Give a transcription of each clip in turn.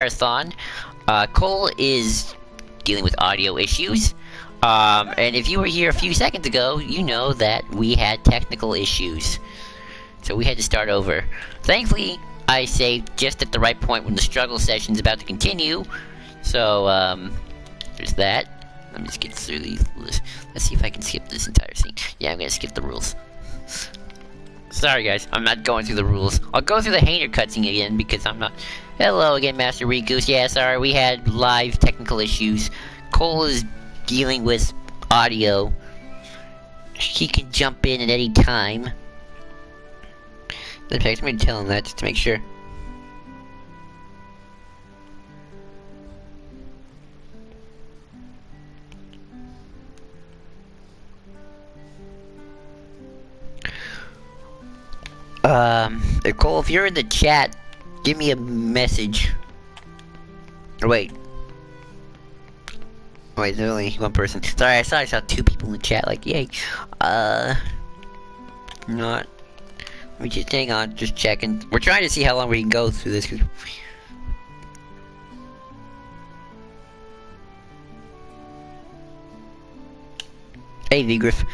Marathon. Cole is dealing with audio issues. And if you were here a few seconds ago, you know that we had technical issues. So we had to start over. Thankfully, I saved just at the right point when the struggle session's about to continue. So, there's that. Let me just get through these. Let's see if I can skip this entire scene. Yeah, I'm gonna skip the rules. Sorry guys, I'm not going through the rules. I'll go through the Hayner cutscene again because I'm not... Hello again, Master Rikus. Yeah, sorry, we had live technical issues. Cole is dealing with audio. He can jump in at any time. In fact, I'm gonna tell him that just to make sure. Cole, if you're in the chat, give me a message. Or wait, there's only one person. Sorry, I saw two people in the chat, like, yay. Not. Let me just hang on, just checking. We're trying to see how long we can go through this. Hey, Vigriff.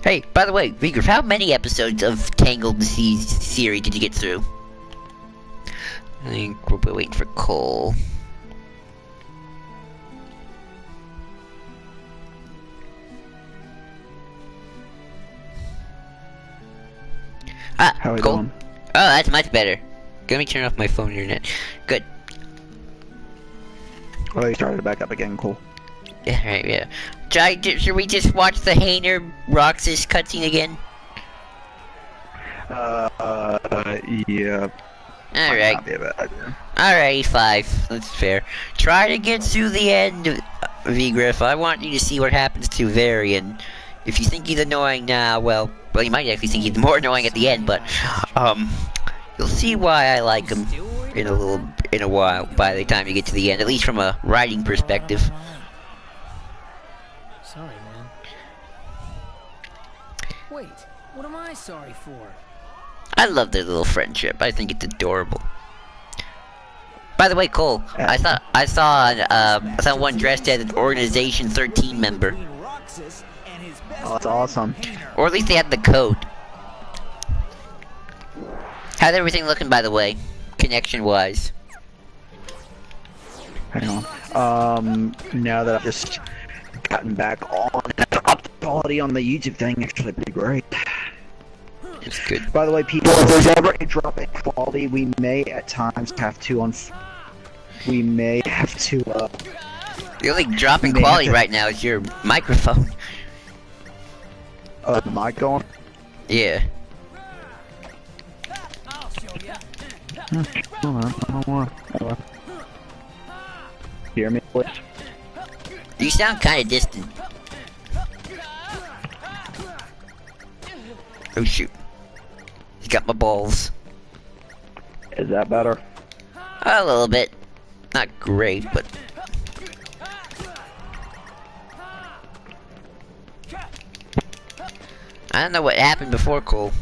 Hey, by the way, Vigriff, how many episodes of Tangled series did you get through? I think we're waiting for Cole. Ah, how are we Cole. doing? Oh, that's much better. Let me turn off my phone internet. Good. Oh, you started back up again, cool. Yeah, right, yeah. Should we just watch the Hayner Roxas cutscene again? Yeah. Alright. Alright, 5. That's fair. Try to get to the end, Vigriff. I want you to see what happens to Varian. If you think he's annoying now, well, you might actually think he's more annoying at the end, but, you'll see why I like him in a while, by the time you get to the end, at least from a writing perspective. Sorry, man. Wait, what am I sorry for? I love their little friendship. I think it's adorable. By the way, Cole, I saw one dressed as an Organization 13 member. Oh, that's awesome. Or at least they had the code. How's everything looking, by the way, connection-wise? Hang on. Now that I've just gotten back on, up the quality on the YouTube thing, actually pretty great. It's good. By the way, people, if there's ever a drop in quality, we may at times have to The only drop in quality right now is your microphone. the mic going? Yeah. Hear me, please? You sound kind of distant. Oh shoot. He got my balls. Is that better? A little bit. Not great, but... I don't know what happened before, Cole.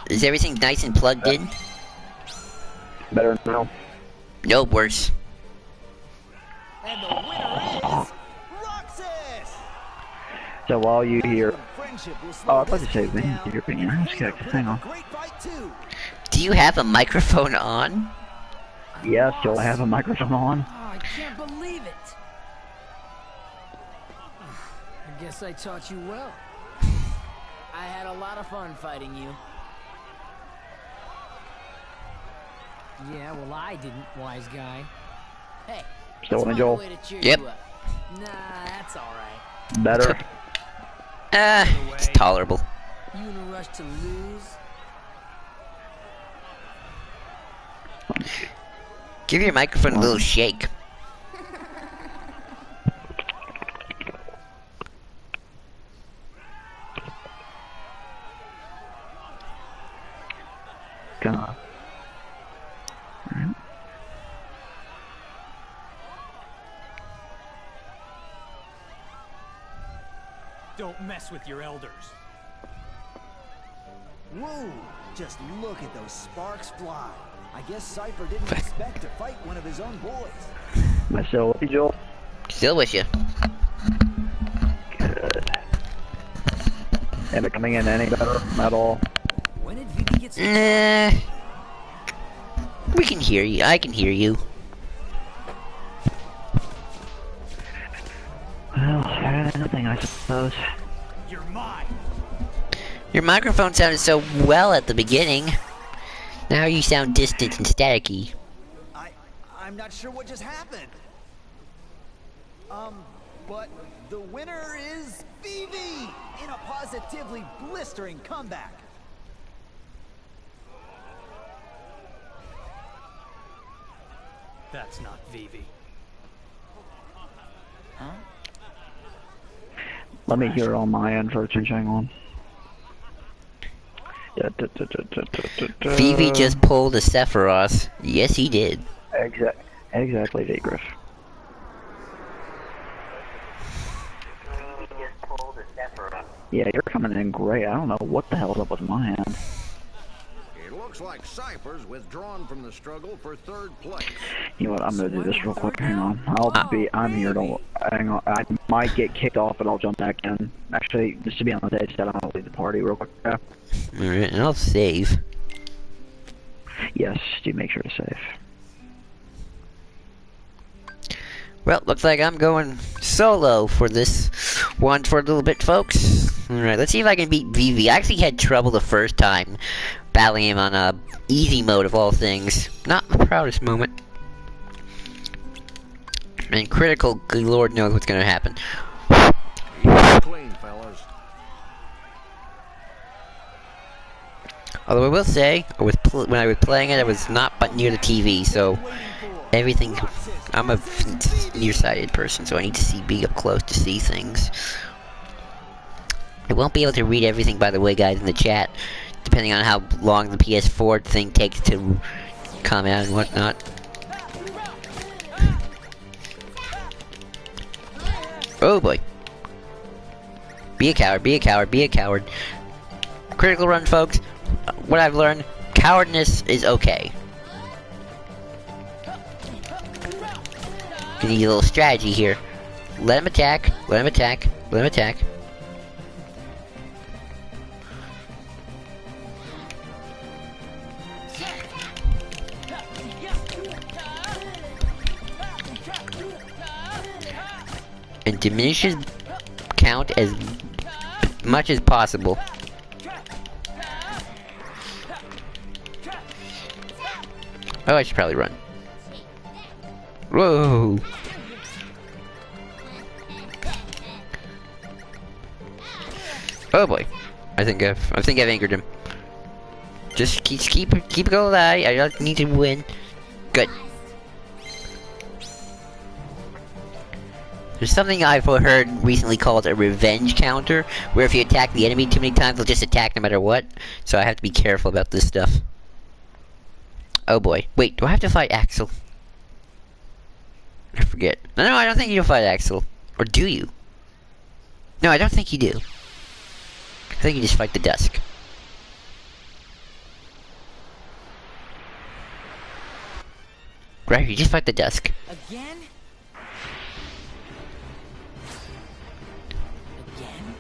Is everything nice and plugged in? Better now. No, worse. And the winner is Roxas! So while you hear... Friendship will Oh, slow I'd like to this say, game down. your opinion. Okay, hang on. Great fight too. Do you have a microphone on? Yes, you'll have a microphone on. Oh, I can't believe it. I guess I taught you well. I had a lot of fun fighting you. Yeah, well, I didn't, wise guy. Hey, Still let's in, find a Joel? way to cheer Yep. you up. Nah, that's alright. Better. It's tolerable. You in a rush to lose? Give your microphone a little shake. God. Alright. Don't mess with your elders. Whoa! Just look at those sparks fly. I guess Cypher didn't expect to fight one of his own boys. My still with you, Joel? Still with you. Good. Am I coming in any better at all? When did Vivi get so Nah. We can hear you. I can hear you. Well, nothing, I suppose. You're mine. Your microphone sounded so well at the beginning. Now you sound distant and staticky. I'm not sure what just happened. But the winner is Vivi in a positively blistering comeback. That's not Vivi. Huh? Let me hear it on my end for a change. Hang on. Vivi just pulled a Sephiroth. Yes, he did. Exactly, Vigriff. Yeah, you're coming in great. I don't know what the hell's up with my hand. It looks like Cypher's withdrawn from the struggle for third place. You know what? I'm gonna do this real quick. Hang on. I'm here. Don't. Hang on. I might get kicked off, but I'll jump back in. Actually, just to be on the safe side, I'm gonna leave the party real quick. Yeah. Alright, and I'll save. Yes, do make sure to save. Well, looks like I'm going solo for this one for a little bit, folks. Alright, let's see if I can beat Vivi. I actually had trouble the first time battling him on easy mode of all things. Not my proudest moment. And critical, good lord knows what's gonna happen. Clean, fellas. Although I will say, when I was playing it, I was not but near the TV, so everything. I'm a nearsighted person, so I need to be up close to see things. I won't be able to read everything, by the way, guys, in the chat, depending on how long the PS4 thing takes to come out and whatnot. Oh boy. Be a coward, be a coward, be a coward. Critical run, folks. What I've learned, cowardness is okay. You need a little strategy here. Let him attack, let him attack, let him attack. And diminish his count as much as possible. Oh, I should probably run. Whoa! Oh boy, I think I've angered him. Just keep going alive. I don't need to win. Good. There's something I've heard recently called a revenge counter, where if you attack the enemy too many times, they'll just attack no matter what. So I have to be careful about this stuff. Oh boy. Wait, do I have to fight Axel? I forget. No, I don't think you do fight Axel. Or do you? No, I don't think you do. I think you just fight the Dusk. Right, you just fight the Dusk. Again? Again?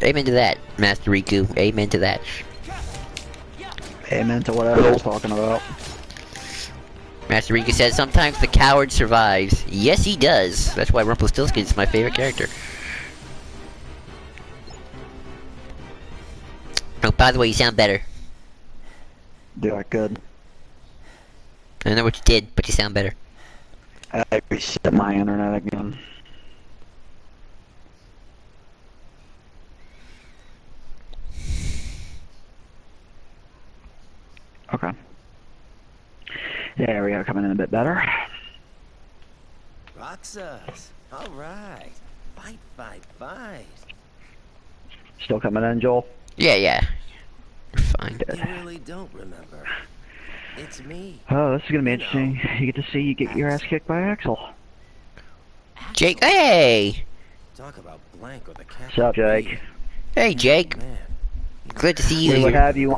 Amen to that, Master Riku. Amen to that. Amen to whatever I was talking about. Master Riku says, sometimes the coward survives. Yes, he does. That's why Rumpelstiltskin is my favorite character. Oh, by the way, you sound better. Do I good? I don't know what you did, but you sound better. I reset my internet again. Okay. There we go, coming in a bit better. Roxas. All right. Fight, fight, fight. Still coming in, Joel? Yeah. You're fine. Good. You really don't remember. It's me. Oh, this is gonna be interesting. You get to see you get your ass kicked by Axel. Jake, hey! Talk about blank with a capital What's up, Jake? B. Hey, Jake. Good to see you We would here. have you,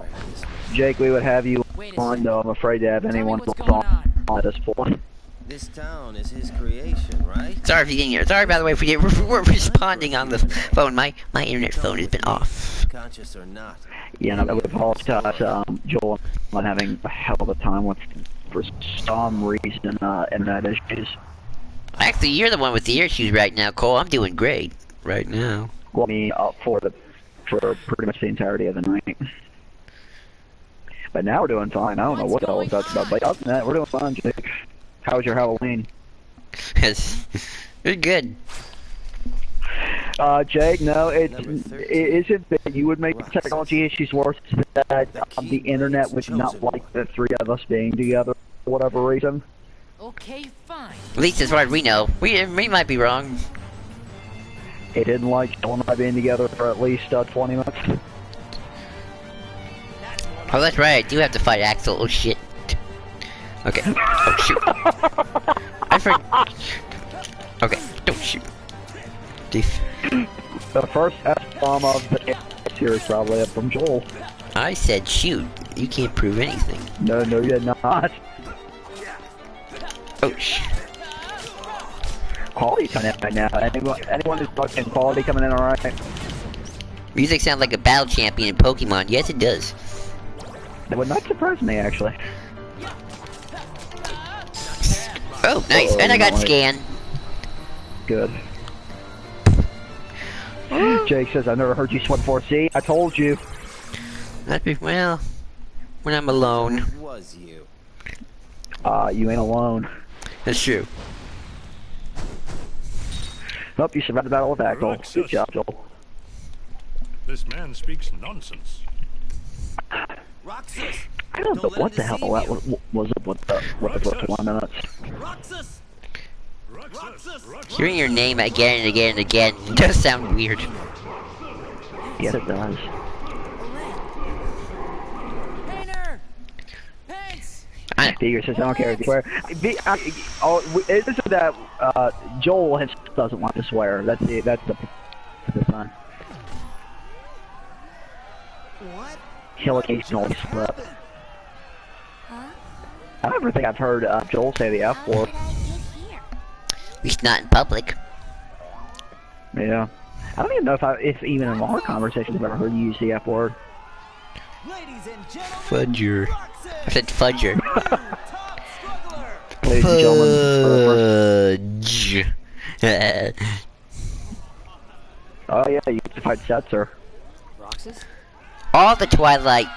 Jake. We would have you Wait a on, second. though. I'm afraid to have Tell me anyone what's else going on at this point. This town is his creation, right? Sorry if you didn't hear. Sorry, by the way, if we're responding on the phone. My internet phone has been off. Conscious or not. Yeah, no, we apologize, Joel. I'm having a hell of a time with, for some reason, internet issues. Actually, you're the one with the issues right now, Cole. I'm doing great right now. Well, me up for pretty much the entirety of the night. But now we're doing fine. I don't know what the hell that's about, but other than that, we're doing fine, Jake. How was your Halloween? You're good. Jake, no, it Number 13. isn't that you would make technology issues worse. It's that the internet would not like the three of us being together for whatever reason. Okay, fine. At least as far as we know. We might be wrong. It didn't like Joel and I being together for at least 20 minutes. Oh, that's right. I do have to fight Axel. Oh shit. Okay. Oh shoot. I forgot. Okay. Don't shoot. Thief. The first S-bomb of the series probably up from Joel. I said shoot. You can't prove anything. No, you did not. Oh shit. Quality coming in right now. Anyone who's fucking quality coming in alright? Music sounds like a battle champion in Pokemon. Yes, it does. That would not surprise me, actually. Oh, nice. Uh-oh, And I got nice. scanned. Good. Jake says, I never heard you sweat 4C. I told you. That'd be, well, when I'm alone. It was you. You ain't alone. That's true. Nope, you survived the Battle of Axel. Good job, Joel. This man speaks nonsense. Roxas! I don't know what the hell that was up with the 1 minutes. Roxas! Roxas! Hearing your name again and again and again does sound weird. Yes, it does. Painter! Paints! Digger says, I don't care if you swear. It is that Joel doesn't want to swear. That's the sign. What? He'll occasionally slip. Huh? I don't ever think I've heard Joel say the F How word. did I get here? At least not in public. Yeah. I don't even know if even in our conversations I've ever heard you use the F word. Ladies and gentlemen, Fudger. Roxas! I said fudger. Top struggler! Ladies and gentlemen, Fudge. oh yeah, you get to fight Setzer. Roxas? All the Twilight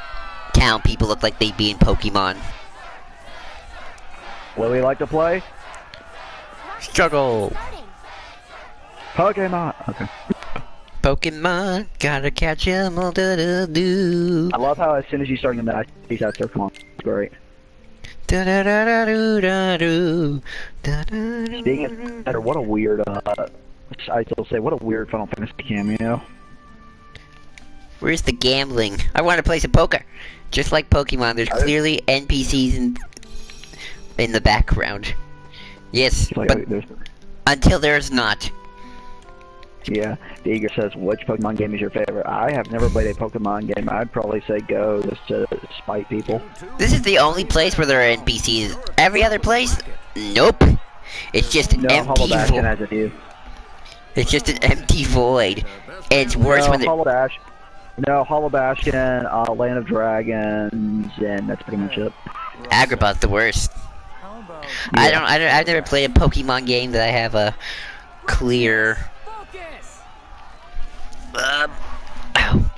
Town people look like they'd be in Pokemon. What do we like to play? Struggle. Starting. Pokemon. Okay. Pokemon, gotta catch 'em all do. I love how as soon as you start getting that, I see Setzer. Come on, it's great. Da da da da do da do. Da da da. Being a better, what a weird. I still say, what a weird Final Fantasy cameo. Where's the gambling? I want to play some poker. Just like Pokemon, there's clearly NPCs in the background. Yes, It's like, but there's, until there's not. yeah, Digger says, which Pokemon game is your favorite? I have never played a Pokemon game. I'd probably say Go, just to spite people. This is the only place where there are NPCs. Every other place, nope. It's just an No, Hollow empty Bastion void. has a few. It's just an empty void. And it's worse No, when Hollow Bastion. No, Hollow Bastion, Land of Dragons, and that's pretty much it. Agrabah's the worst. How about I've never played a Pokemon game that I have a clear. focus? Ow.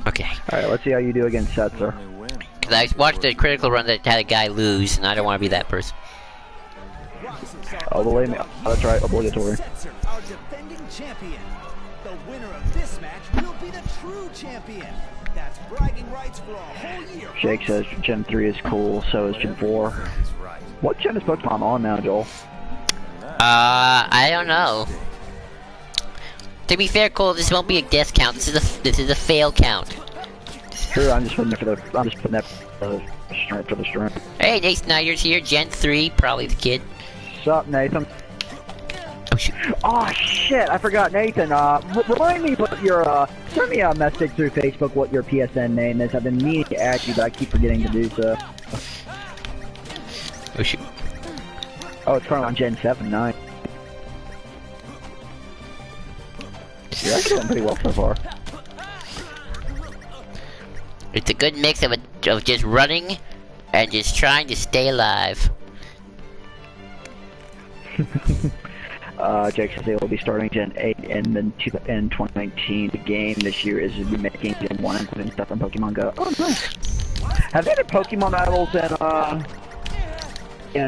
Okay. Alright, let's see how you do against Setzer. Only win. Cause I watched a critical run that had a guy lose, and I don't want to be that person. Oh, believe me. Oh, that's right, obligatory. Setzer, our defending champion. The winner of this match will be the true champion. That's bragging rights for a whole year. Jake says Gen 3 is cool, so is Gen 4. Is right. What gen is Pokemon on now, Joel? I don't know. To be fair, Cole, this won't be a death count. This is a fail count. Sure, I'm just putting that for the strength for the strength. Hey, Nate Snyder's here, Gen 3, probably the kid. Sup, Nathan? Oh shoot. Oh shit! I forgot, Nathan. Remind me what your send me a message through Facebook what your PSN name is. I've been meaning to ask you, but I keep forgetting to do so. Oh shoot. Oh, it's currently on Gen 7, 9. You're actually doing pretty well so far. It's a good mix of just running and just trying to stay alive. Jake says they will be starting Gen 8 and then in 2019. The game this year is remaking Gen 1, including stuff from Pokemon Go. Oh, nice. Have they had Pokemon battles in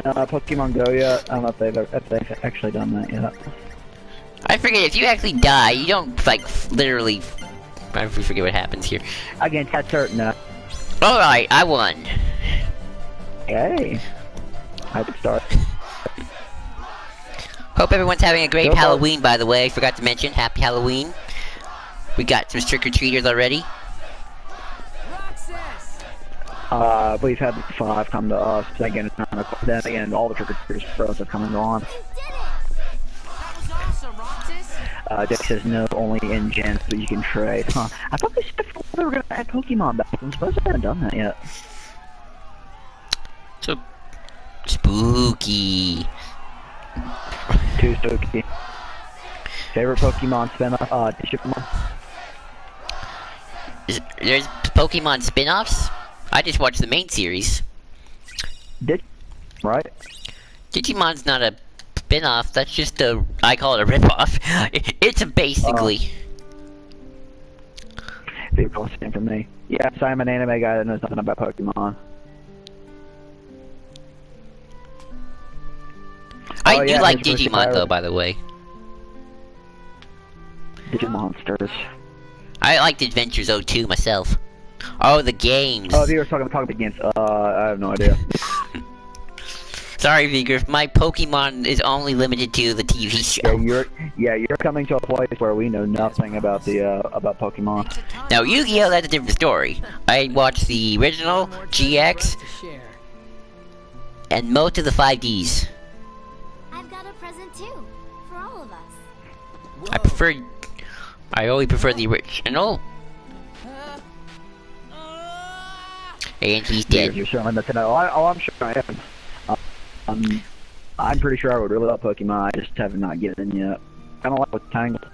Pokemon Go yet? I don't know if they've actually done that yet. I forget, if you actually die, you don't, like, literally... I forget what happens here. Against that certain, Alright, I won. Hey. I could start. Hope everyone's having a great Go Halloween, by the way. I forgot to mention, happy Halloween. We got some trick-or-treaters already. We've had 5 come to us. Again, it's not then again, all the trick-or-treaters for us have come and gone. Dick says no, only in gens, but you can trade. Huh. I thought they said they were gonna add Pokemon back. I'm surprised they haven't done that yet. So spooky. Too spooky. Favorite Pokemon spin-off? Digimon? There's Pokemon spin-offs? I just watched the main series. Right? Digimon's not a spin-off, that's just a... I call it a rip-off. It's basically... They're both the same for me. Yeah, so I'm an anime guy that knows nothing about Pokemon. I do like Digimon, though, by the way. Digimonsters. I liked Adventures 02 myself. Oh, the games. Oh, you were talking against. I have no idea. Sorry, Vigor. My Pokemon is only limited to the TV show. You're coming to a place where we know nothing about the about Pokemon. Now, Yu-Gi-Oh! That's a different story. I watched the original, GX, and most of the 5Ds. I've got a present too, for all of us. I only prefer the original. And he's dead. You're certainly missing out. Oh, I'm sure I am. I'm pretty sure I would really love Pokemon. I just have not given yet. Kind of like with Tangled.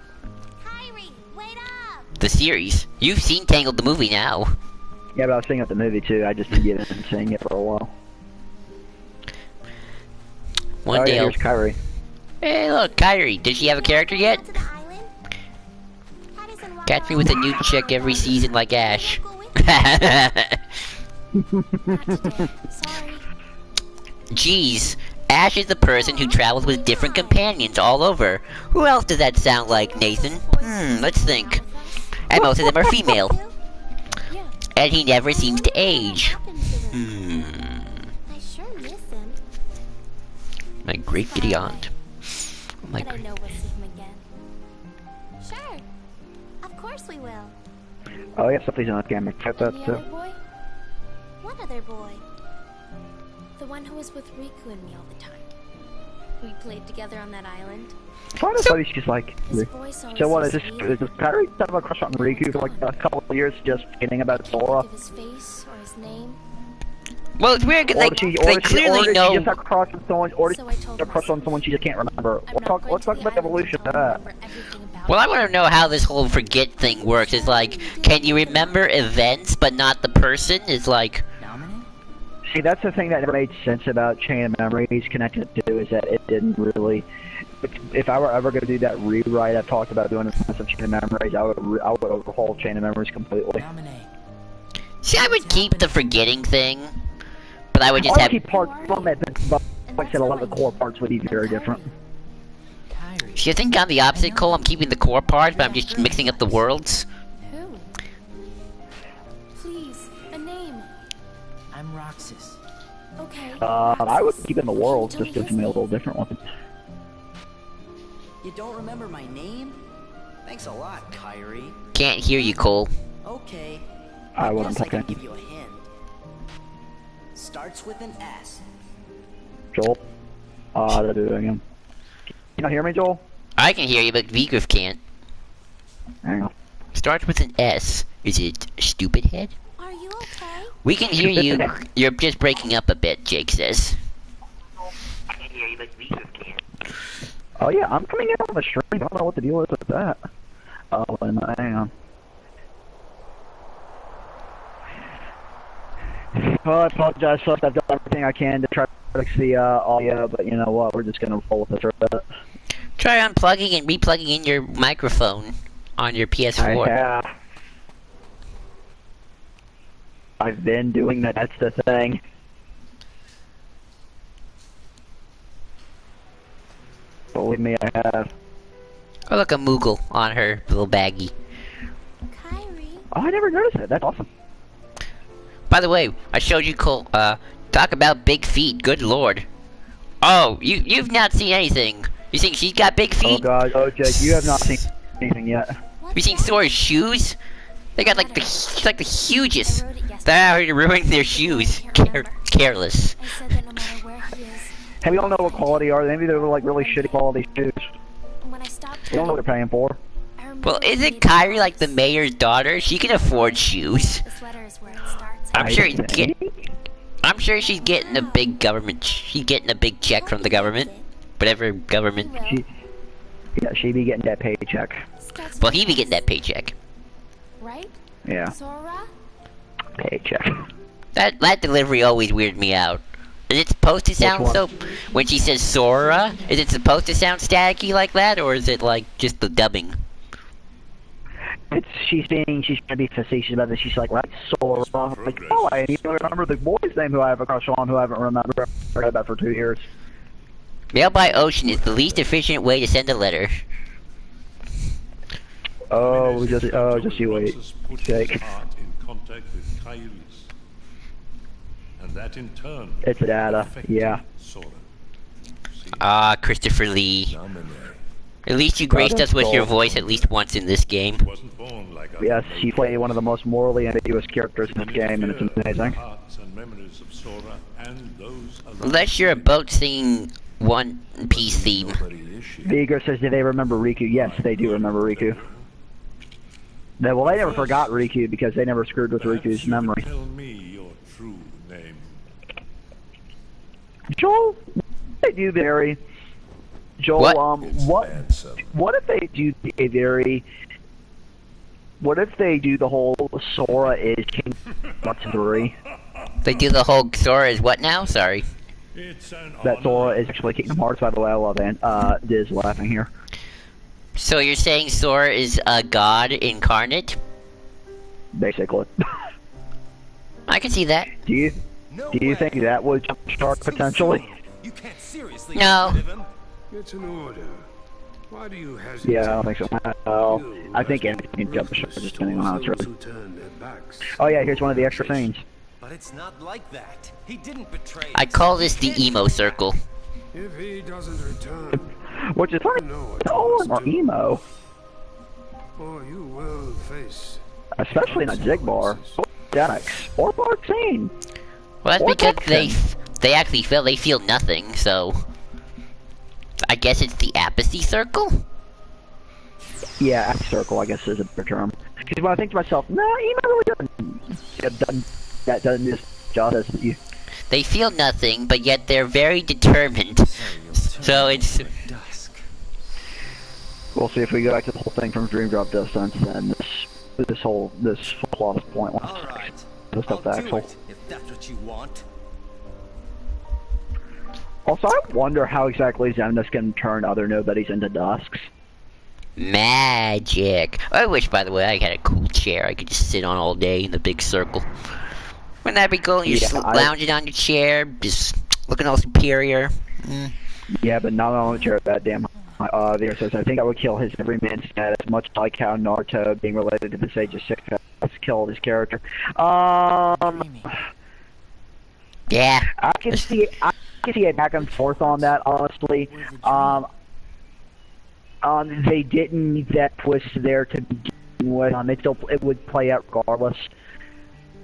Kyrie, wait up! The series. You've seen Tangled the movie now. Yeah, but I was seeing it the movie too. I just didn't get into seeing it for a while. One day. Here's Kyrie. Hey, look, Kyrie. Does she have a character yet? Catch me with a new chick every season like Ash. Jeez, Ash is the person who travels with different companions all over. Who else does that sound like, Nathan? Let's think. And most of them are female. And he never seems to age. I sure miss him. My great Gideon. But I know we'll see him again. Sure. Of course we will. Oh yeah, something's on the camera. Check that The too. other boy? What other boy? The one who was with Riku and me all the time. We played together on that island. Find a buddy she's like. His voice always So what used is to this? be- Is this Kyrie have a crush on Riku for like a couple of years, just kidding about Sora? Think of his face or his name. Well, it's weird because they clearly or did know. she just have a crush on someone, or did So she I told have a crush on someone she just can't remember? I'm Let's not going talk to about the island evolution of until I that. remember everything about Well, I it. want to know how this whole forget thing works. It's like, can you remember events but not the person? It's like, See, that's the thing that never made sense about Chain of Memories connected to is that it didn't really. If I were ever going to do that rewrite I've talked about doing the of Chain of Memories, I would overhaul Chain of Memories completely. see, I would keep the forgetting thing, but I would just I would have. keep parts from it, but like I said, a lot of the core parts would be very different. See, I think I'm the opposite, Cole. I'm keeping the core parts, but I'm just mixing up the worlds. Who? Please, a name. I'm Roxas. Okay. I would keep in the world, just give me a little different one. You don't remember my name? Thanks a lot, Kyrie. Can't hear you, Cole. Okay. I wasn't guess I can talking. give you a hint. Starts with an S. Joel. They're doing him. you not hear me, Joel? I can hear you, but Vigriff can't. Hang on. Starts with an S. Is it stupid head? Are you okay? We can hear you. You're just breaking up a bit, Jake says. I can hear you, but Vigriff can't. Oh yeah, I'm coming in on the stream. I don't know what the deal is with that. Oh, wait a minute, hang on. Well, I apologize, folks. I've done everything I can to try to fix the audio, but you know what? We're just gonna roll with it for a bit. Try unplugging and replugging in your microphone on your PS4. I have. I've been doing that. That's the thing. Believe me, I have. Oh, look, a Moogle on her little baggie. Kyrie. Oh, I never noticed it. That's awesome. By the way, I showed you Cole. Talk about big feet. Good lord. Oh, you've not seen anything. You think she's got big Oh feet? god, oh Jake, you have not seen anything yet. Have you seen Sora's shoes? They got like the hugest. They're out here ruining their shoes. Careless. I said that no matter where he is, Hey, we don't know what quality are. Maybe they're like really shitty quality shoes. when I stopped We don't know what they're paying for. I remember Well, isn't reading Kyrie like the books. mayor's daughter? She can afford shoes. This letter is where it starts. I'm sure he's think. I'm sure she's getting a big government. She's getting a big check from the government. Whatever government. She, yeah, she be getting that paycheck. Starts Well, with he be S, getting that paycheck. right? Yeah, Sora? paycheck. That delivery always weirded me out. Is it supposed to sound one? so? When she says Sora, is it supposed to sound staticky like that, or is it like just the dubbing? She's trying to be facetious about this. She's like, Sora. Like, oh, I even remember the boy's name who I have a crush on, who I haven't remembered about for 2 years. Mail by ocean is the least efficient way to send a letter. Oh, just you wait, Jake. In contact with Kyrie's. And that in turn It's data, affected yeah. Sora. See, Ah, Christopher Lee. At least you graced us with your voice at least once in this game. he wasn't born like other Yes, men. she played one of the most morally ambiguous characters in this game, and it's amazing. Hearts and memories of Sora and those around Unless you're a boat singing One Piece theme. Vigo says, do they remember Riku? Yes, they do remember Riku. Well, they never forgot Riku because they never screwed with Perhaps Riku's you memory. could tell me your true name. Joel, they do vary. Joel, What? what if they do a very... What if they do the whole Sora is King Nuts 3? They do the whole Sora is what now? Sorry. It's an That honor. Sora is actually Kingdom Hearts, by the way. I love it. Diz laughing here. So you're saying Sora is a god incarnate? Basically. I can see that. do you think that would jumpstart potentially? You can't seriously No. get rid of him. It's an order. Why do you hesitate? Yeah, I don't think so. Well, I think anything can jumpstart just depending on how it's written. Who turned their backs. Oh yeah, here's one of the extra scenes. But it's not like that. He didn't betray I us. call this the emo circle. If he doesn't return, Which is funny. know what All of you them are must do. emo. or you will face. Especially not Zigbar, or Denix, or Bartine. Well, that's Or because Texan. they actually feel nothing. So I guess it's the apathy circle. Yeah, act circle, I guess is a better term. Because when I think to myself, no, emo really doesn't just justice. They feel nothing, but yet they're very determined. So it's We'll see if we go back to the whole thing from Dream Drop Distance and this plot is pointless. All right. This stuff I'll do Axel. it, if that's what you want. Also, I wonder how exactly Xemnas can turn other nobodies into dusks. magic. I wish, by the way, I had a cool chair I could just sit on all day in the big circle. Wouldn't that be cool? You're just Yeah, lounging on your chair, just looking all superior. Yeah, but not on the chair that damn there says, I think I would kill his everyman status, much like how Naruto, being related to the Sage of Six, has killed his character. Yeah. I can see it back and forth on that, honestly. They didn't need that twist there to begin with. It would play out regardless.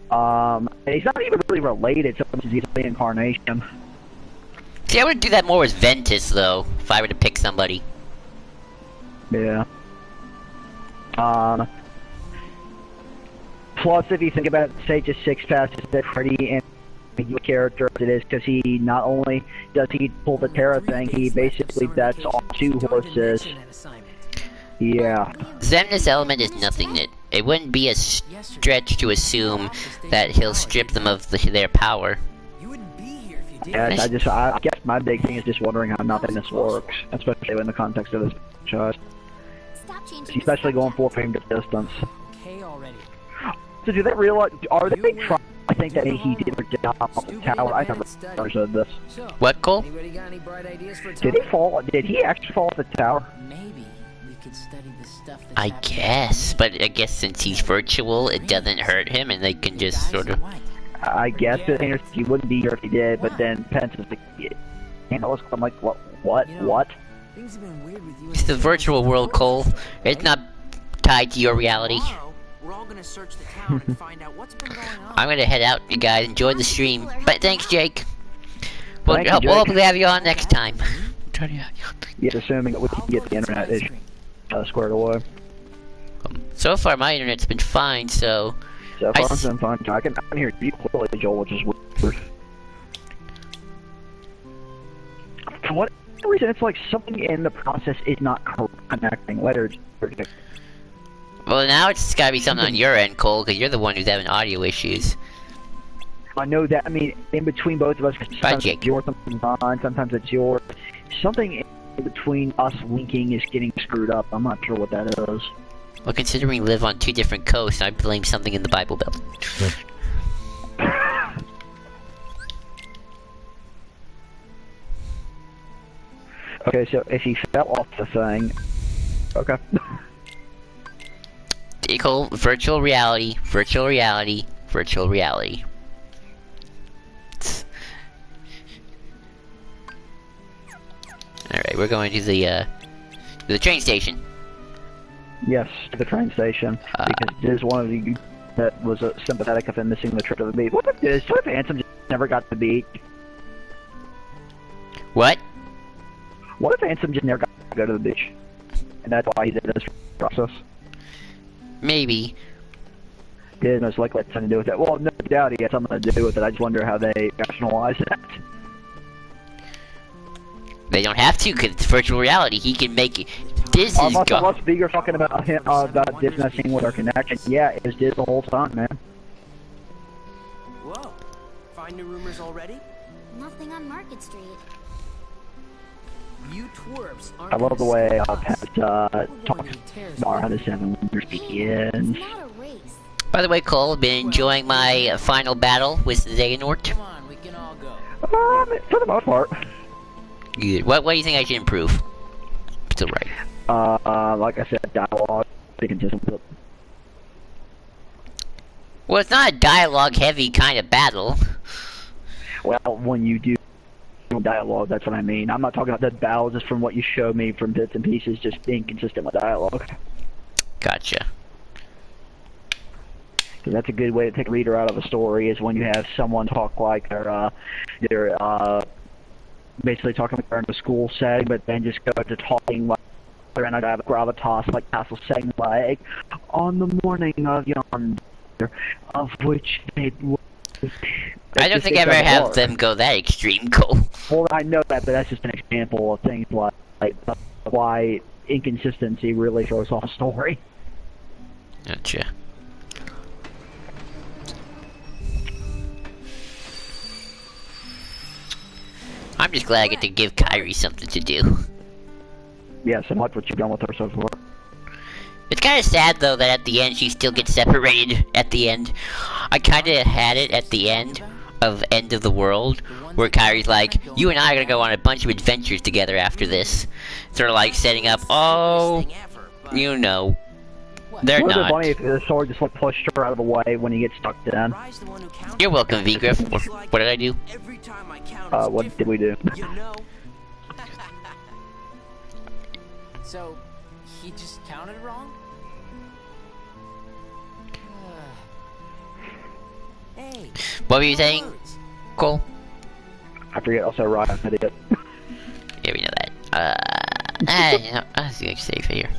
And he's not even really related so much as he's the incarnation. See, I would do that more with Ventus, though, if I were to pick somebody. Yeah. Plus, if you think about it, Sage 6 Pass is a pretty ambiguous character as it is, because he not only does he pull the Terra thing, he basically bets on 2 horses. Yeah. Xemnas Element is nothing that it wouldn't be a stretch to assume that he'll strip them of their power. Yeah, I guess my big thing is just wondering how nothingness works, especially in the context of this shot. Especially going 4 frame distance. Okay already. So do they realize, are they trying to think that he did down off the tower? I never understood this. What, Cole? Anybody got any bright ideas for Did he actually fall off the tower? Maybe we could study the stuff that's I guess, but I guess since he's virtual, it doesn't hurt him, and they can just sort of... I guess the thing is, he wouldn't be here if he did, but then Pence is like, I'm like, what? Things have been weird with you. It's the virtual world, Cole. It's not tied to your reality. We're all gonna search the town and find out what's been going on. I'm gonna head out, you guys. Enjoy the stream. But thanks, Jake. We'll Thank you, Jake. hopefully have you on next time. Yes, assuming that we can get the internet issue squared away. So far, my internet's been fine, so... So far, it's been fine. I can hear you clearly, Joel, which is weird. For what reason, it's like something in the process is not connecting. Whether it's... Well, now it's gotta be something on your end, Cole, because you're the one who's having audio issues. I know that. I mean, in between both of us, sometimes it's yours, sometimes mine, sometimes it's yours. Something in between us linking is getting screwed up. I'm not sure what that is. Well, considering we live on 2 different coasts, I blame something in the Bible Belt. Okay, so if he fell off the thing... Okay. Cole, virtual reality, virtual reality, virtual reality. Alright, we're going to the train station. Yes, to the train station, because this is one of the that was sympathetic of him missing the trip to the beach. What if this? What if Ansem just never got to the beach? What? What if Ansem just never got to go to the beach? And that's why he did this process? Maybe. Did most likely had something to do with it. Well, no doubt he had something to do with it. I just wonder how they rationalize that. They don't have to, because it's virtual reality. He can make it. This is Unless you're talking about him, about Diz messing with our connection. Yeah, it was Diz the whole time, man. Whoa. Find new rumors already? Nothing on Market Street. You twerps aren't I love the way Pet Talks talks about how the 7 Wonders begins. It's not a race. By the way, Cole, I've been enjoying my final battle with Xehanort. Come on, we can all go. For the most part. Good. What do you think I should improve? Still right. Like I said, dialogue, be consistent with it. Well, it's not a dialogue-heavy kind of battle. Well, when you do dialogue, that's what I mean. I'm not talking about the battles, just from what you show me from bits and pieces, just being consistent with dialogue. Gotcha. So that's a good way to take a reader out of a story, is when you have someone talk like they're basically talking like they're in a school setting, but then just go to talking like they're in a gravitas, like Castle saying like, on the morning of yonder, of which they... I don't think I ever have them go that extreme, Cole. Well, I know that, but that's just an example of things like why inconsistency really throws off a story. Gotcha. I'm just glad I get to give Kyrie something to do. Yes, and like what you've done with her so far. It's kind of sad, though, that at the end she still gets separated at the end. I kind of had it at the end of End of the World, where Kyrie's like, you and I are going to go on a bunch of adventures together after this. Sort of like setting up, oh, you know, they're Would it not. be funny if the sword just like pushed her out of the way when he gets stuck down? You're welcome, V-Griff. What did I do? What did we do? You know? So, he just counted wrong? Hey. What were you saying, Cole? I forget also Ryan an idiot. Yeah, we know that. I'll see safe here.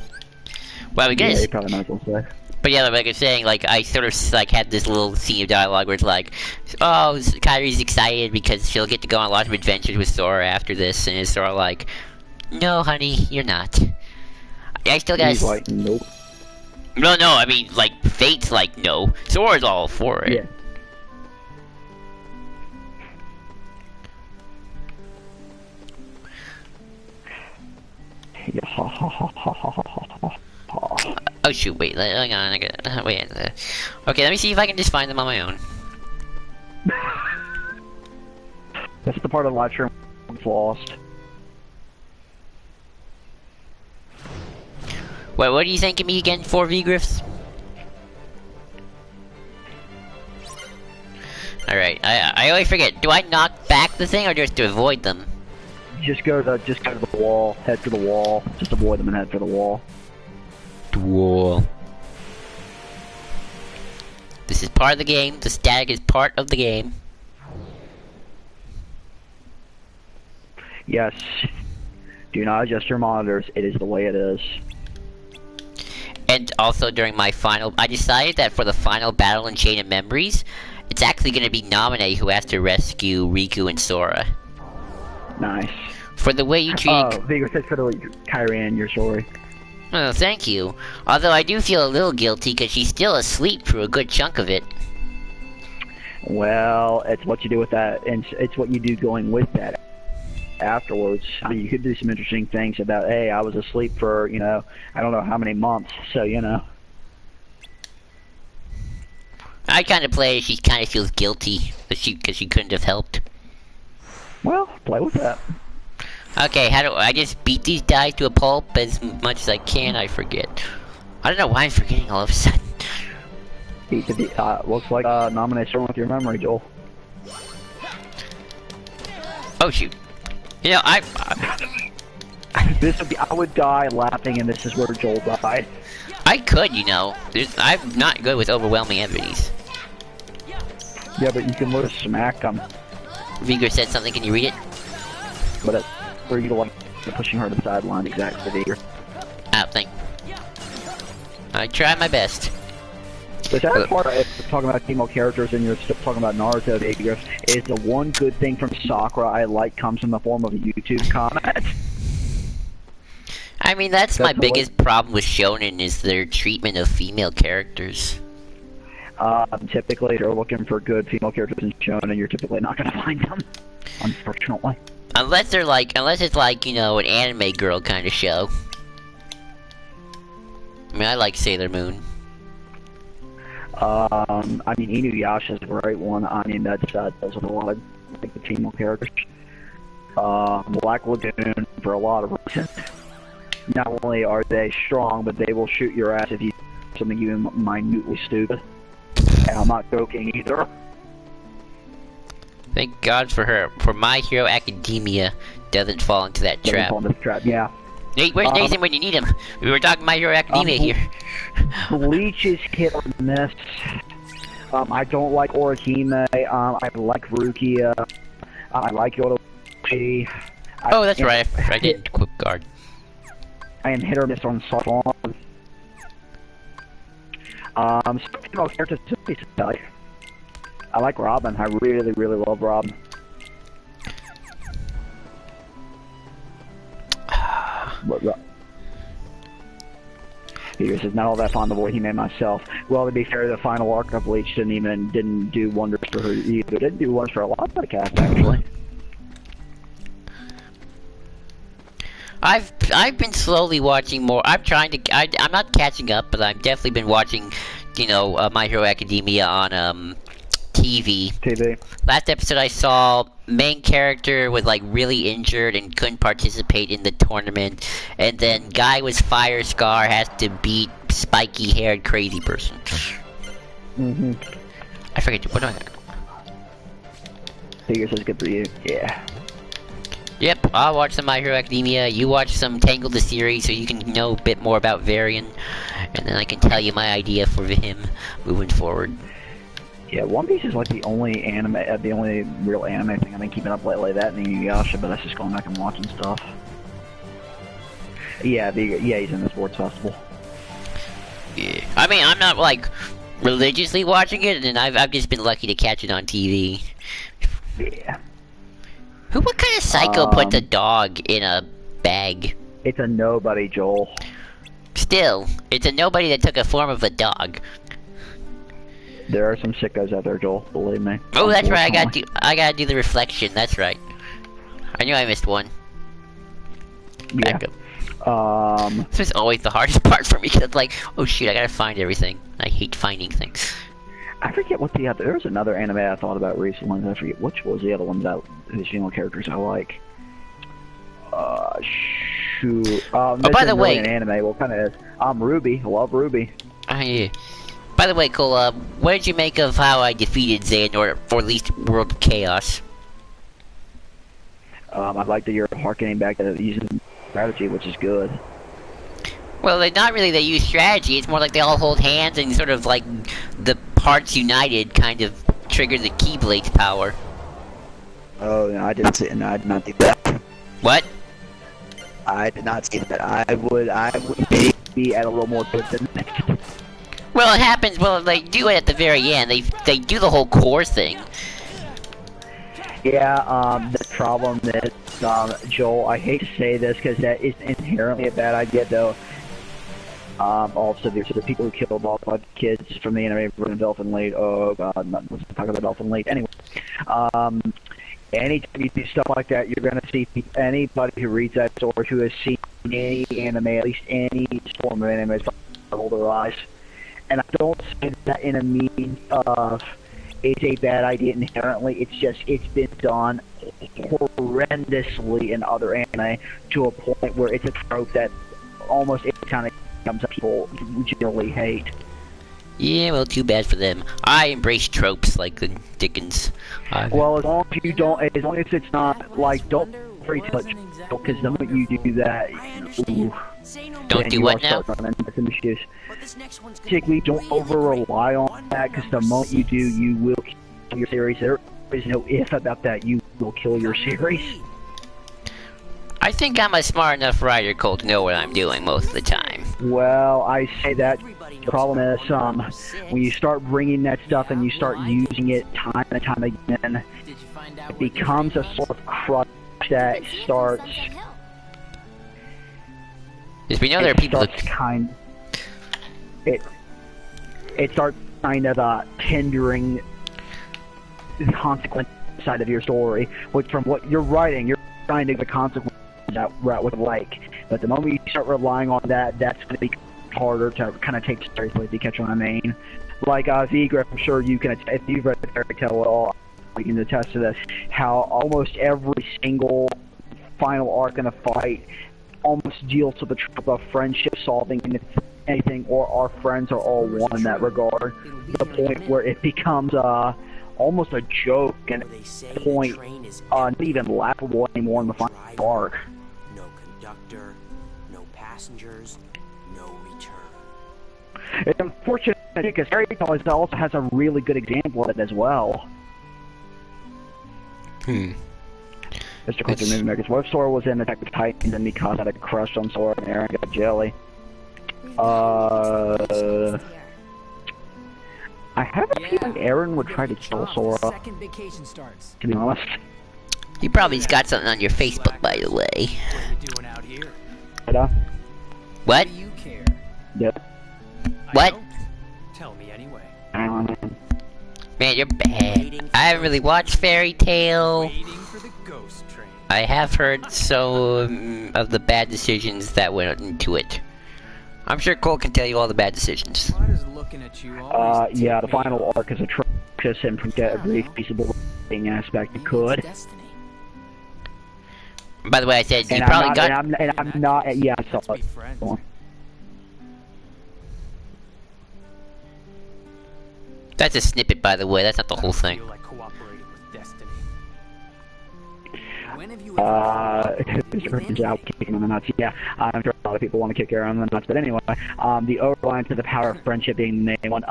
Well, we Yeah, guess. you probably might as well say. But yeah, like I was saying, like I sort of like had this little scene of dialogue where it's like, oh, Kyrie's excited because she'll get to go on a lot of adventures with Sora after this, and it's sort of like, no, honey, you're not. I still gotta. He's like, nope. No, I mean, like Fate's like, no, Sora's all for it. Yeah. Oh shoot! Wait, hang on. Wait. Okay, let me see if I can just find them on my own. That's the part of the live stream that's lost. Wait, what are you thinking me again for, V-Griffs? Alright, I always forget. Do I knock back the thing or just to avoid them? Just go to the wall, head for the wall. Just avoid them and head for the wall. The wall. This is part of the game. The static is part of the game. Yes. Do not adjust your monitors. It is the way it is. And also during my final, I decided that for the final battle in Chain of Memories, it's actually going to be Naminé who has to rescue Riku and Sora. Nice. For the way you treat. Oh, Vigor says for the Kyrie and your story. Oh, thank you. Although I do feel a little guilty because she's still asleep for a good chunk of it. Well, it's what you do with that, and it's what you do going with that afterwards. I mean, you could do some interesting things about, hey, I was asleep for, you know, I don't know how many months, so, you know. I kind of play, she kind of feels guilty because she couldn't have helped. Well, play with that. Okay, how do I just beat these guys to a pulp as much as I can? I forget. I don't know why I'm forgetting all of a sudden. Looks like nomination with your memory, Joel. Oh shoot! You know, this would be. I would die laughing, and this is where Joel died. I could, you know. I'm not good with overwhelming enemies. Yeah, but you can literally smack them. Vigor said something. Can you read it? But it's where you like pushing her to the sideline, exactly, Vigor. Oh, thank. I tried my best. The sad part of talking about female characters and you're still talking about Naruto, Vigor, is the one good thing from Sakura I like comes in the form of a YouTube comment. I mean, that's my biggest problem with Shonen is their treatment of female characters. Typically, if you're looking for good female characters in Shonen, you're typically not going to find them, unfortunately. Unless it's like, you know, an anime girl kind of show. I mean, I like Sailor Moon. I mean, Inuyasha is a great one. I mean, that's those are a lot of like the female characters. Black Lagoon for a lot of reasons. Not only are they strong, but they will shoot your ass if you do something even minutely stupid. And I'm not joking either. Thank God for her. For My Hero Academia doesn't fall into that trap. Fall into the trap, yeah. Nate, where's Nathan when you need him? We were talking My Hero Academia here. Bleach is hit or miss. I don't like Orihime. I like Rukia. I like Yoruichi. Oh, that's right. I did Quick Guard. I am hit or miss on Saffron. Some female characters to tell you. I like Robin. I really, really love Robin. But, Peter says, not all that fond of Orihime myself. Well, to be fair, the final arc of Bleach didn't do wonders for her either. It did do wonders for a lot of the cast, actually. I've been slowly watching more. I'm not catching up, but I've definitely been watching, you know, My Hero Academia on TV. Last episode I saw main character was like really injured and couldn't participate in the tournament, and then guy with fire scar has to beat spiky haired crazy person. I forget what do I. Figures says good for you. Yeah. Yep, I'll watch some My Hero Academia, you watch some Tangled the series so you can know a bit more about Varian, and then I can tell you my idea for him moving forward. Yeah, One Piece is like the only anime, the only real anime thing I've been keeping up lately. That and Inuyasha, but that's just going back and watching stuff. Yeah, he's in the sports festival. Yeah. I mean, I'm not like religiously watching it, and I've just been lucky to catch it on TV. Yeah. What kind of psycho puts a dog in a bag? It's a nobody, Joel. Still, it's a nobody that took a form of a dog. There are some sickos out there, Joel. Believe me. Oh, that's right. I gotta do the reflection. That's right. I knew I missed one. Yeah. Back up. This is always the hardest part for me, because like, oh shoot, I gotta find everything. I hate finding things. I forget what the other. There was another anime I thought about recently. I forget which was the other one that whose female characters I like. Shoot. Oh, by the way, an anime. Well, kind of is. Ruby. I love Ruby. Yeah. By the way, Cole, what did you make of how I defeated Xehanort, or at least World of Chaos? I like that you're harkening back to using strategy, which is good. Well, not really they use strategy, it's more like they all hold hands and sort of like the parts united kind of trigger the Keyblade's power. Oh, no, I didn't see it. No, I did not do that. What? I did not see that. I would be at a little more good than that. Well, it happens, well, they do it at the very end. They do the whole core thing. Yeah, the problem is, Joel, I hate to say this because that is inherently a bad idea, though. Also, there's the people who killed all 5 kids from the anime version of Dolphin Late. Oh god, let's talk about Dolphin Late. Anyway, anytime you do stuff like that, you're gonna see anybody who reads that story who has seen any anime, at least any form of anime, is roll their eyes. And I don't say that in a mean of it's a bad idea inherently. It's just it's been done horrendously in other anime to a point where it's a trope that almost it kind of comes up people generally hate. Yeah, well, too bad for them. I embrace tropes like the Dickens. Well, as long as you don't, as long as it's not like don't very touch, because the moment you do that, ooh, don't do what now? Particularly, don't over rely on that, because the moment you do, you will kill your series. There is no if about that. You will kill your series. I think I'm a smart enough writer, Cole, to know what I'm doing most of the time. Well, I say that. The problem is, when you start bringing that stuff and you start using it time and time again, it becomes a sort of crutch that starts. Because we know there are people that it starts kind of hindering the consequence side of your story. Which, from what you're writing, you're trying to get the consequence that route with like. But the moment you start relying on that, that's going to be harder to kind of take seriously if you catch what I mean. Like Vigre, I'm sure you can, if you've read the fairy tale at all, you can attest to this, how almost every single final arc in a fight almost deals with the trope of friendship solving anything, or our friends are all one in that regard, to the point where it becomes almost a joke and a point not even laughable anymore in the final arc. No conductor, no passengers, no return. It's unfortunate because Fairy Tail also has a really good example of it as well. Mr. Quincy Movie Makers. What if Sora was in Attack of the Titans and Mikasa had a crush on Sora and Eren got jelly? I have a feeling Eren would try to kill Sora. Second vacation starts. To be honest. You probably's got something on your Facebook, by the way. What are you doing out here? What? Do you care? Yep. What? Tell me anyway. Man, you're bad. I haven't really watched Fairy Tail. Waiting for the ghost train. I have heard so of the bad decisions that went into it. I'm sure Cole can tell you all the bad decisions. Why does looking at you always yeah, the final arc is atrocious and from every feasible aspect you could. By the way, I said you and probably got. And I'm not. Yeah, I saw it. That's a snippet, by the way. That's not the whole thing. Mr. Christian's out kicking on the nuts. Yeah, I'm sure a lot of people want to kick Eren on the nuts. But anyway, the overline to the power of friendship being the main one.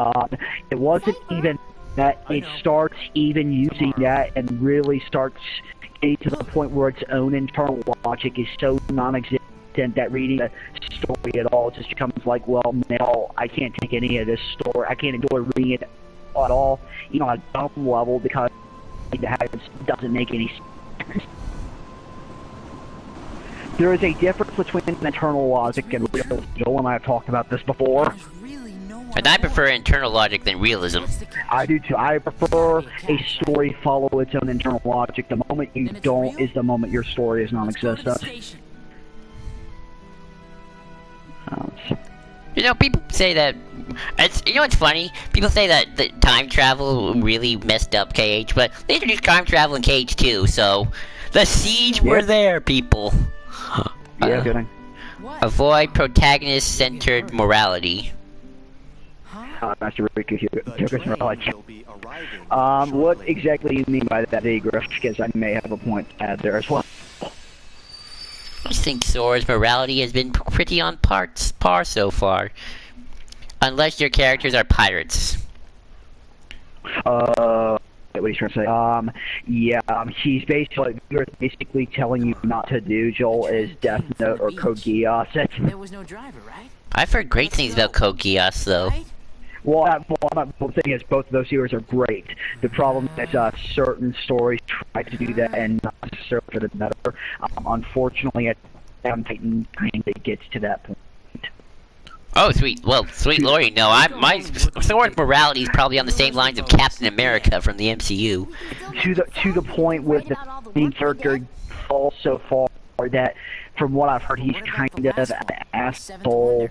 It wasn't even that it starts even using that and really starts getting to the point where its own internal logic is so non-existent that reading the story at all just becomes like, well, no, I can't take any of this story. I can't enjoy reading it at all, even on a dumb level, because it doesn't make any sense. There is a difference between internal logic and realism. Joel and I have talked about this before. And I prefer internal logic than realism. I do too. I prefer a story follow its own internal logic. The moment you don't is the moment your story is non-existent. You know, people say that. You know what's funny? People say that the time travel really messed up KH, but they introduced time travel in KH too. So the Siege were there, people. Yeah, kidding. Avoid protagonist-centered morality. Master Riku morality. What exactly do you mean by that, Griff? Because I may have a point to add there as well. I think Sora's morality has been pretty on par so far. Unless your characters are pirates. What are you trying to say? Yeah, he's basically telling you not to do, Joel, is Death Note or Code Geass. There was no driver, right? I've heard great things about Code Geass, though. Well, the thing is, both of those series are great. The problem is certain stories try to do that and not necessarily for the better. Unfortunately, Attack on Titan kind of gets to that point. Oh, sweet. Well, sweet Lord, no. My Sora's morality is probably on the same lines of Captain America from the MCU. To the point where the main character falls so far that, from what I've heard, he's kind of an asshole.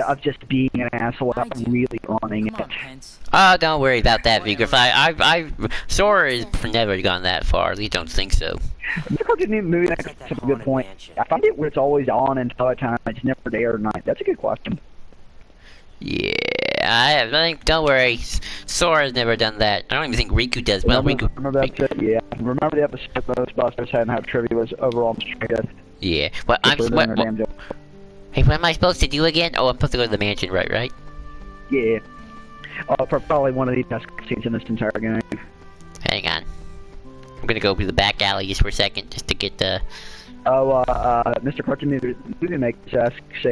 Of just being an asshole without really earning it. Oh, don't worry about that, Vigriff. Sora has never gone that far. At least don't think so. That's a good point. I find it where it's always on until a time it's never day or night. That's a good question. Yeah, I think. Don't worry, Sora's never done that. I don't even think Riku does. Well, Riku. Remember that? Yeah. Remember the episode of Ghostbusters had and how trivia was overall good. Yeah. Well, Hey, what am I supposed to do again? Oh, I'm supposed to go to the mansion, right? Yeah. For probably one of the best scenes in this entire game. Hang on. I'm gonna go to the back alley just for a second, just to get the... Mr. Cartoon Movie Maker asks,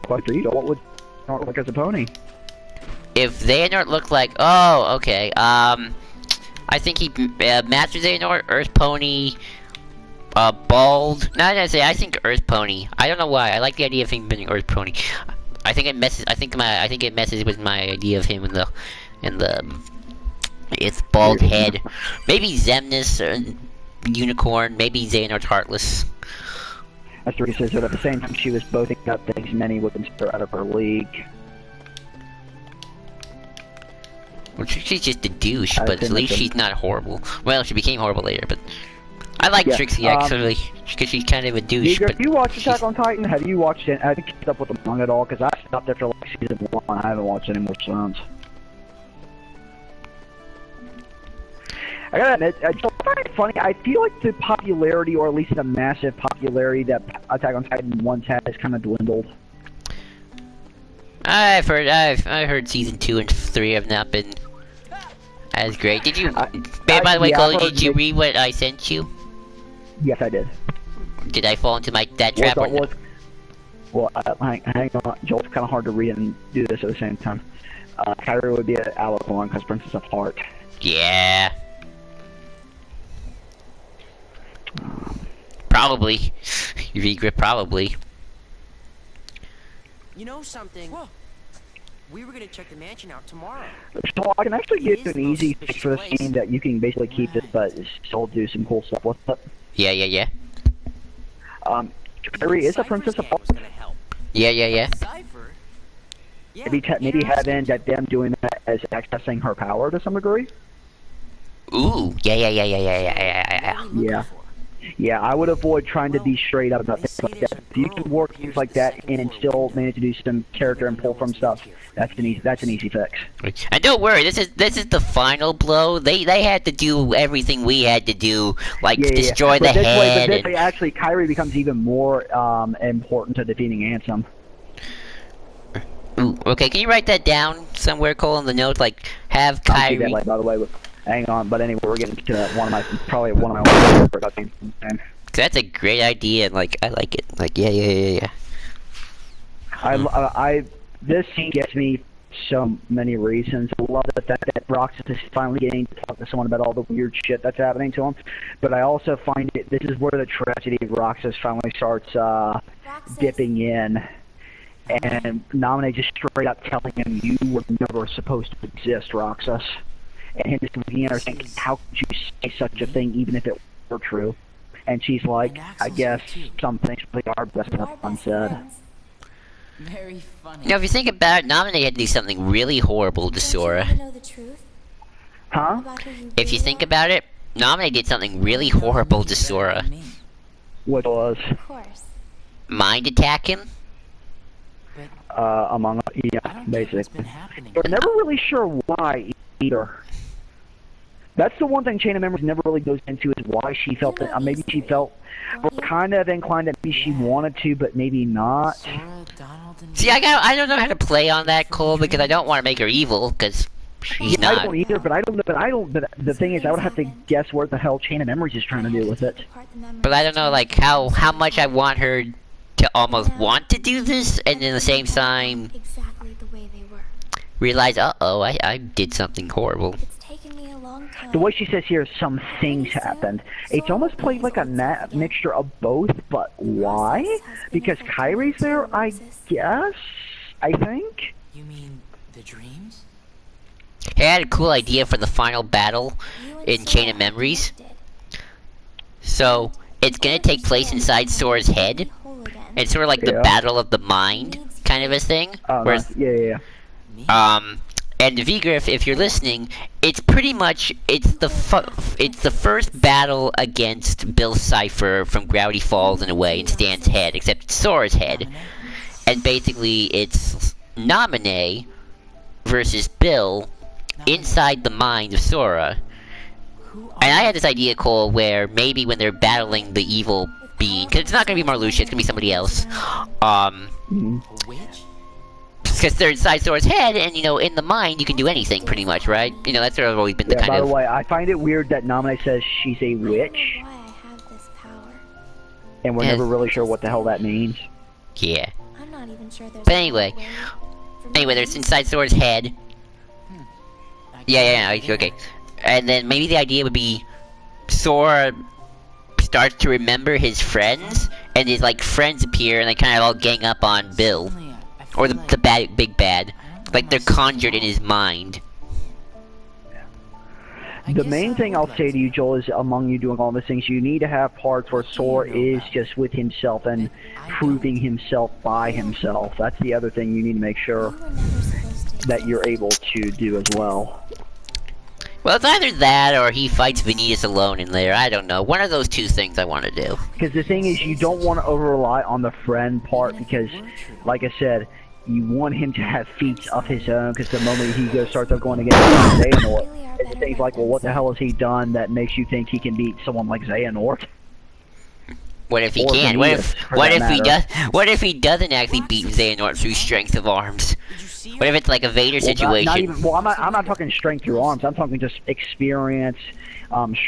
what would Xehanort look as a pony? If Xehanort looked like... Oh, okay. I think he... Master Xehanort, Earth Pony... bald. No, I think Earth Pony. I don't know why. I like the idea of him being Earth Pony. I think it messes. I think it messes with my idea of him in its bald head. Maybe Xemnas or Unicorn. Maybe Xehanort's Heartless. That's what he says. But at the same time, she was both got things many would consider out of her league. Well, she's just a douche, but at least she's not horrible. Well, she became horrible later, but. I like Trixie actually, because she's kind of a douche. But have you watched Attack on Titan? Have you watched it? Have you kept up with the manga at all? Because I stopped after like season 1. I haven't watched any more since. I gotta admit, I find it funny. I feel like the popularity, or at least the massive popularity that Attack on Titan once had, has kind of dwindled. I've heard season 2 and 3 have not been as great. Did you? By the way, Cole, did you read what I sent you? Yes, I did. Did I fall into that trap or not? Well, hang on. Joel's kind of hard to read and do this at the same time. Kairi would be an Alicorn because Princess of Heart. Yeah. Probably. Regrip probably. You know something? We were gonna check the mansion out tomorrow. So I can actually give you an easy fix for this game that you can basically keep it, but still do some cool stuff with it. Yeah. Kairi is a Princess of Heart. Yeah. Maybe have them doing that as accessing her power to some degree. Ooh, yeah. Yeah, I would avoid trying to be straight up about things like that. If you can work things like that and still manage to do some character and pull from stuff, that's an easy fix. And don't worry, this is the final blow. They had to do everything we had to do, like destroy the head. But this way, actually, Kairi becomes even more important to defeating Ansem. Ooh, okay, can you write that down somewhere, Cole, in the notes? Like, have I'll do Kyrie... that, like, by the way. Hang on, but anyway, we're getting to that probably one of my favorite cutscenes. Cause that's a great idea, and, like, I like it. Like, yeah. This scene gets me so many reasons. I love the fact that Roxas is finally getting to talk to someone about all the weird shit that's happening to him. But I also find this is where the tragedy of Roxas finally starts dipping in. And Naminé just straight up telling him, you were never supposed to exist, Roxas. And him just looking at her saying, how could you say such a thing even if it were true? And she's like, I guess some things really are best left unsaid. Very funny. Now, if you think about it, Naminé had to do something really horrible to Sora. Huh? If you think about it, Naminé did something really horrible to Sora. What was? Of course. Mind attack him? Among yeah, basically. We're never really sure why either. That's the one thing Chain of Memories never really goes into is why she felt that. Maybe she felt kind of inclined that maybe she wanted to, but maybe not. See, I don't know how to play on that, Cole, because I don't want to make her evil, because she's not. I don't either, but But the thing is, I would have to guess what the hell Chain of Memories is trying to do with it. But I don't know, like, how much I want her to almost want to do this, and in the same time Exactly the way they were. realize, uh-oh, I did something horrible. It's taken me a long time. The way she says here, some things happened. It's almost played like a mixture of both, but why? Because Kyrie's there, I guess? I think? You mean the dreams? Hey, I had a cool idea for the final battle in Chain of Memories. So, it's gonna take place inside Sora's head. It's sort of like the battle of the mind kind of a thing. Nice. Yeah. And Vigor, if you're listening, it's pretty much it's the first battle against Bill Cipher from Gravity Falls in a way, in Stan's head, except it's Sora's head, and basically it's Naminé versus Bill inside the mind of Sora. And I had this idea, Cole, where maybe when they're battling the evil being, because it's not gonna be Marluxia, it's gonna be somebody else. Because they're inside Sora's head, and in the mind you can do anything pretty much, right? That's sort of always been the kind of. By the way, I find it weird that Naminé says she's a witch, and we're never really sure what the hell that means. Yeah. I'm not even sure there's but anyway, there's inside Sora's head. Yeah, okay. And then maybe the idea would be Sora starts to remember his friends, and his friends appear, and they kind of all gang up on Bill. Or the big bad. Like they're conjured in his mind. The main thing I'll say to you, Joel, is among you doing all these things, you need to have parts where Sora is just with himself and proving himself by himself. That's the other thing you need to make sure that you're able to do as well. Well, it's either that or he fights Vanitas alone in there. I don't know. One of those two things I want to do. Because the thing is, you don't want to over-rely on the friend part because, like I said, you want him to have feats of his own, because the moment he starts up going against Xehanort, it's things like, well, what the hell has he done that makes you think he can beat someone like Xehanort? What if he can? What if he doesn't actually beat Xehanort through strength of arms? What if it's like a Vader situation? Not even, I'm not talking strength through arms. I'm talking just experience,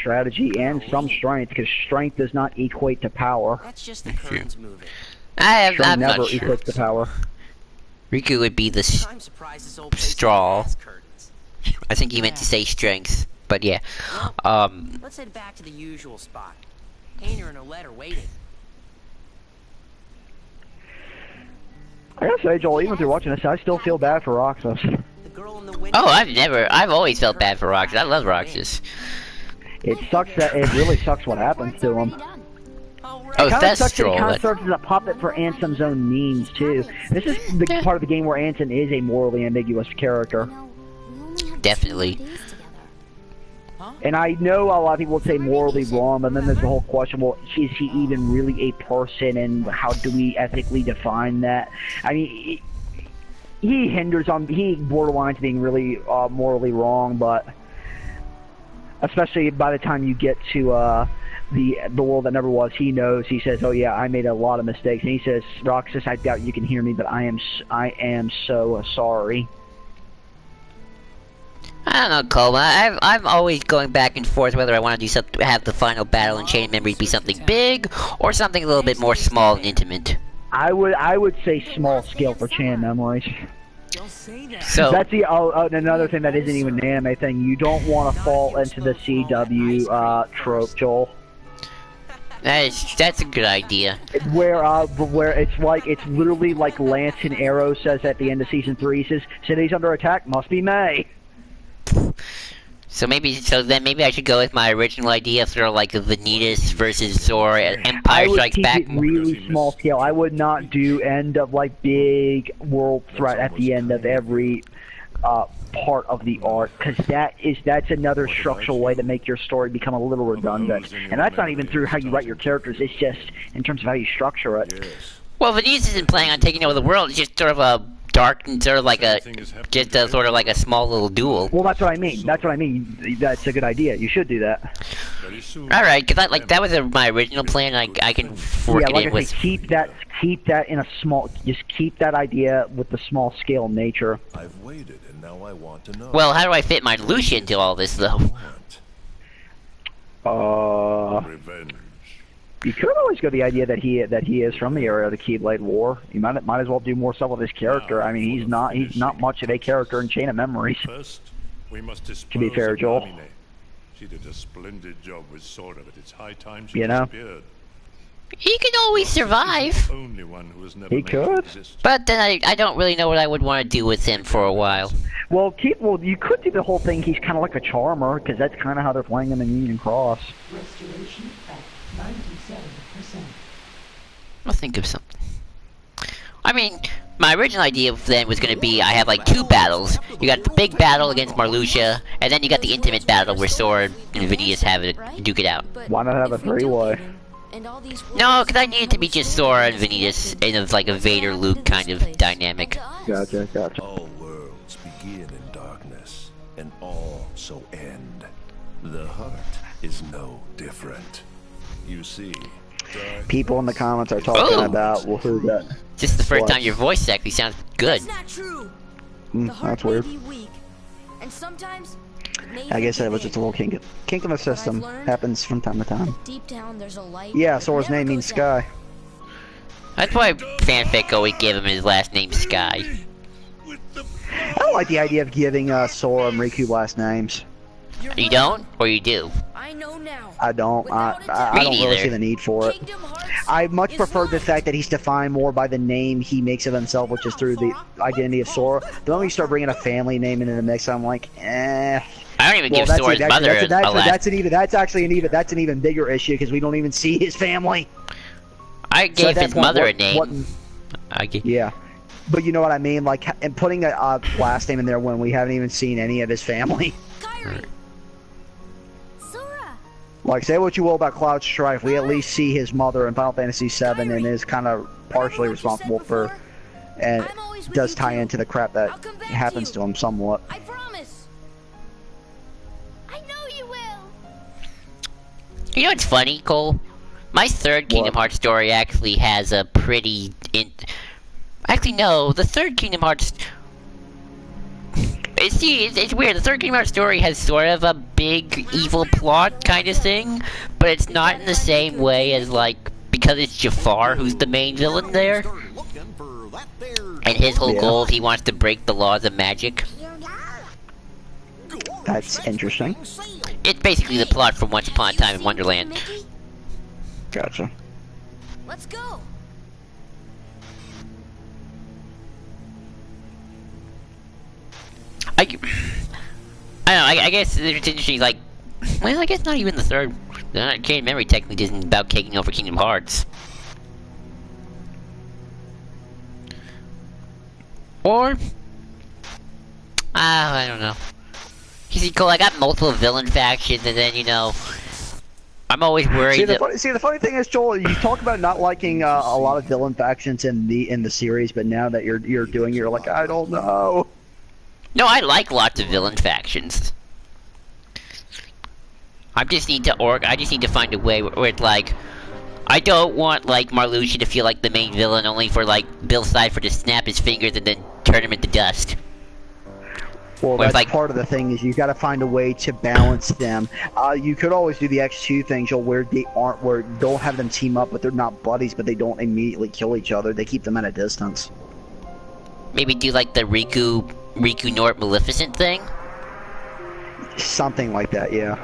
strategy, and some strength, because strength does not equate to power. That's just the curtains moving. I'm never not sure. equates to power. Riku would be the straw. I think he meant to say strength, but yeah. Let's head back to the usual spot. Hayner and Olette are waiting. I gotta say, Joel, even through watching this, I still feel bad for Roxas. Oh, I've always felt bad for Roxas. I love Roxas. It really sucks what happens to him. Oh, that's sucks true. It kind of serves as a puppet for Ansem's own means, too. This is the part of the game where Ansem is a morally ambiguous character. Definitely. And I know a lot of people would say morally wrong, but then there's the whole question, well, is he even really a person, and how do we ethically define that? I mean, he borderlines being really morally wrong, but especially by the time you get to the world that never was. He knows. He says, "Oh yeah, I made a lot of mistakes." And he says, "Roxas, I doubt you can hear me, but I am so sorry." I don't know, Cole. I'm always going back and forth whether I want to do something, have the final battle in Chain of Memories be something big or something a little bit more small and intimate. I would say small scale for Chain of Memories. So that's the another thing that isn't even an anime thing. You don't want to fall into the CW trope, Joel. That's a good idea. Where it's literally like Lance and Arrow says at the end of season 3. He says, "City's under attack, must be May." So then maybe I should go with my original idea of sort of like a Vanitas versus Zora Empire Strikes Back. I would keep it really small scale. I would not do end of like big world threat at the end of every part of the arc, because that's another structural way to make your story become a little redundant. And that's not even through how you write your characters. It's just in terms of how you structure it. Well, Vanitas isn't planning on taking over the world. It's just sort of a dark and sort of like sort of like a small little duel. Well, that's what I mean. That's a good idea. You should do that. All right, because that was my original plan. I can work it in with. Keep that in a small. Just keep that idea with the small scale nature. I've waited, and now I want to know. Well, how do I fit my Lucia into all this, though? Revenge. You could always go the idea that he is from the area of the Keyblade War. You might as well do more stuff with his character. I mean, he's not much of a character in Chain of Memories. First, we must dispose to be fair, Joel. Namine. She did a splendid job with Sora, but it's high time she you know? disappeared. He can always survive. Only one who has never he could. But then I don't really know what I would want to do with him for a while. Well, you could do the whole thing. He's kind of like a charmer, because that's kind of how they're playing him in Union Cross. Restoration at 97%. I'll think of something. I mean, my original idea then was going to be I have like 2 battles. You got the big battle against Marluxia, and then you got the intimate battle where Sora and Vanitas have it, duke it out. Why not have a 3-way? No, because I need it to be just Sora and Vanitas in like a Vader-Luke kind of dynamic. Gotcha. All worlds begin in darkness, and all so end. The heart is no different. You see, people in the comments are talking about who's that? Just the first time your voice actually sounds good. That's not true. That's weird. And sometimes I guess that was just a little kink in the system. Happens from time to time. Deep down, there's a light. Yeah, Sora's name means sky. That's why fanfic always gave him his last name Sky. I don't like the idea of giving Sora and Riku last names. You don't, or you do? I know now. I don't. I don't really see the need for it. I much prefer the fact that he's defined more by the name he makes of himself, which is through the identity of Sora. The moment you start bringing a family name into the mix, I'm like, eh. I don't even give Sora's mother a last. That's an even bigger issue because we don't even see his family. I gave his mother a name. Yeah, but you know what I mean, like, and putting a last name in there when we haven't even seen any of his family. Like, say what you will about Cloud Strife, we at least see his mother in Final Fantasy VII and is kind of partially responsible for, and does tie into the crap that happens to him somewhat. I promise. I know you will. You know what's funny, Cole? My third Kingdom Hearts story actually has a pretty... Actually, no. The third Kingdom Hearts... See, it's weird. The third Kingdom Hearts story has sort of a big evil plot kind of thing, but it's not in the same way as, like, because it's Jafar who's the main villain there. And his whole goal is he wants to break the laws of magic. That's interesting. It's basically the plot from Once Upon a Time in Wonderland. Gotcha. Let's go. I don't know, I guess it's interesting, like, well, I guess not even the third. Chain of Memory technically isn't about taking over Kingdom Hearts. Or, I don't know. You see, Cole, I got multiple villain factions, and then, you know, I'm always worried the funny thing is, Joel, you talk about not liking a lot of villain factions in the series, but now that you're doing it, you're like, I don't know. No, I like lots of villain factions. I just need to find a way where it's like, I don't want like Marluxia to feel like the main villain, only for like Bill Cipher to snap his fingers and then turn him into dust. Well, Where that's like, part of the thing is you got to find a way to balance them. You could always do the X2 thing, Joel, where don't have them team up, but they're not buddies, but they don't immediately kill each other. They keep them at a distance. maybe do like the Riku Nort Maleficent thing. Something like that, yeah.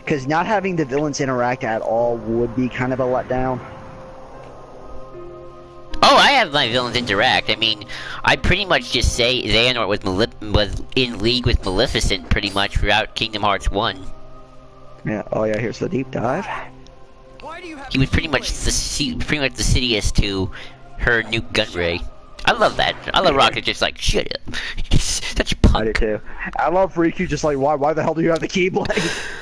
Because not having the villains interact at all would be kind of a letdown. Oh, I have my villains interact. I mean, I pretty much just say Xehanort was in league with Maleficent pretty much throughout Kingdom Hearts 1. Yeah. Oh yeah. Here's the deep dive. He was pretty much the Sidious to her Nuke Gunray. I love that. I love Rocket just like, shut up. Such a punk. I do too. I love Riku just like, why the hell do you have the Keyblade?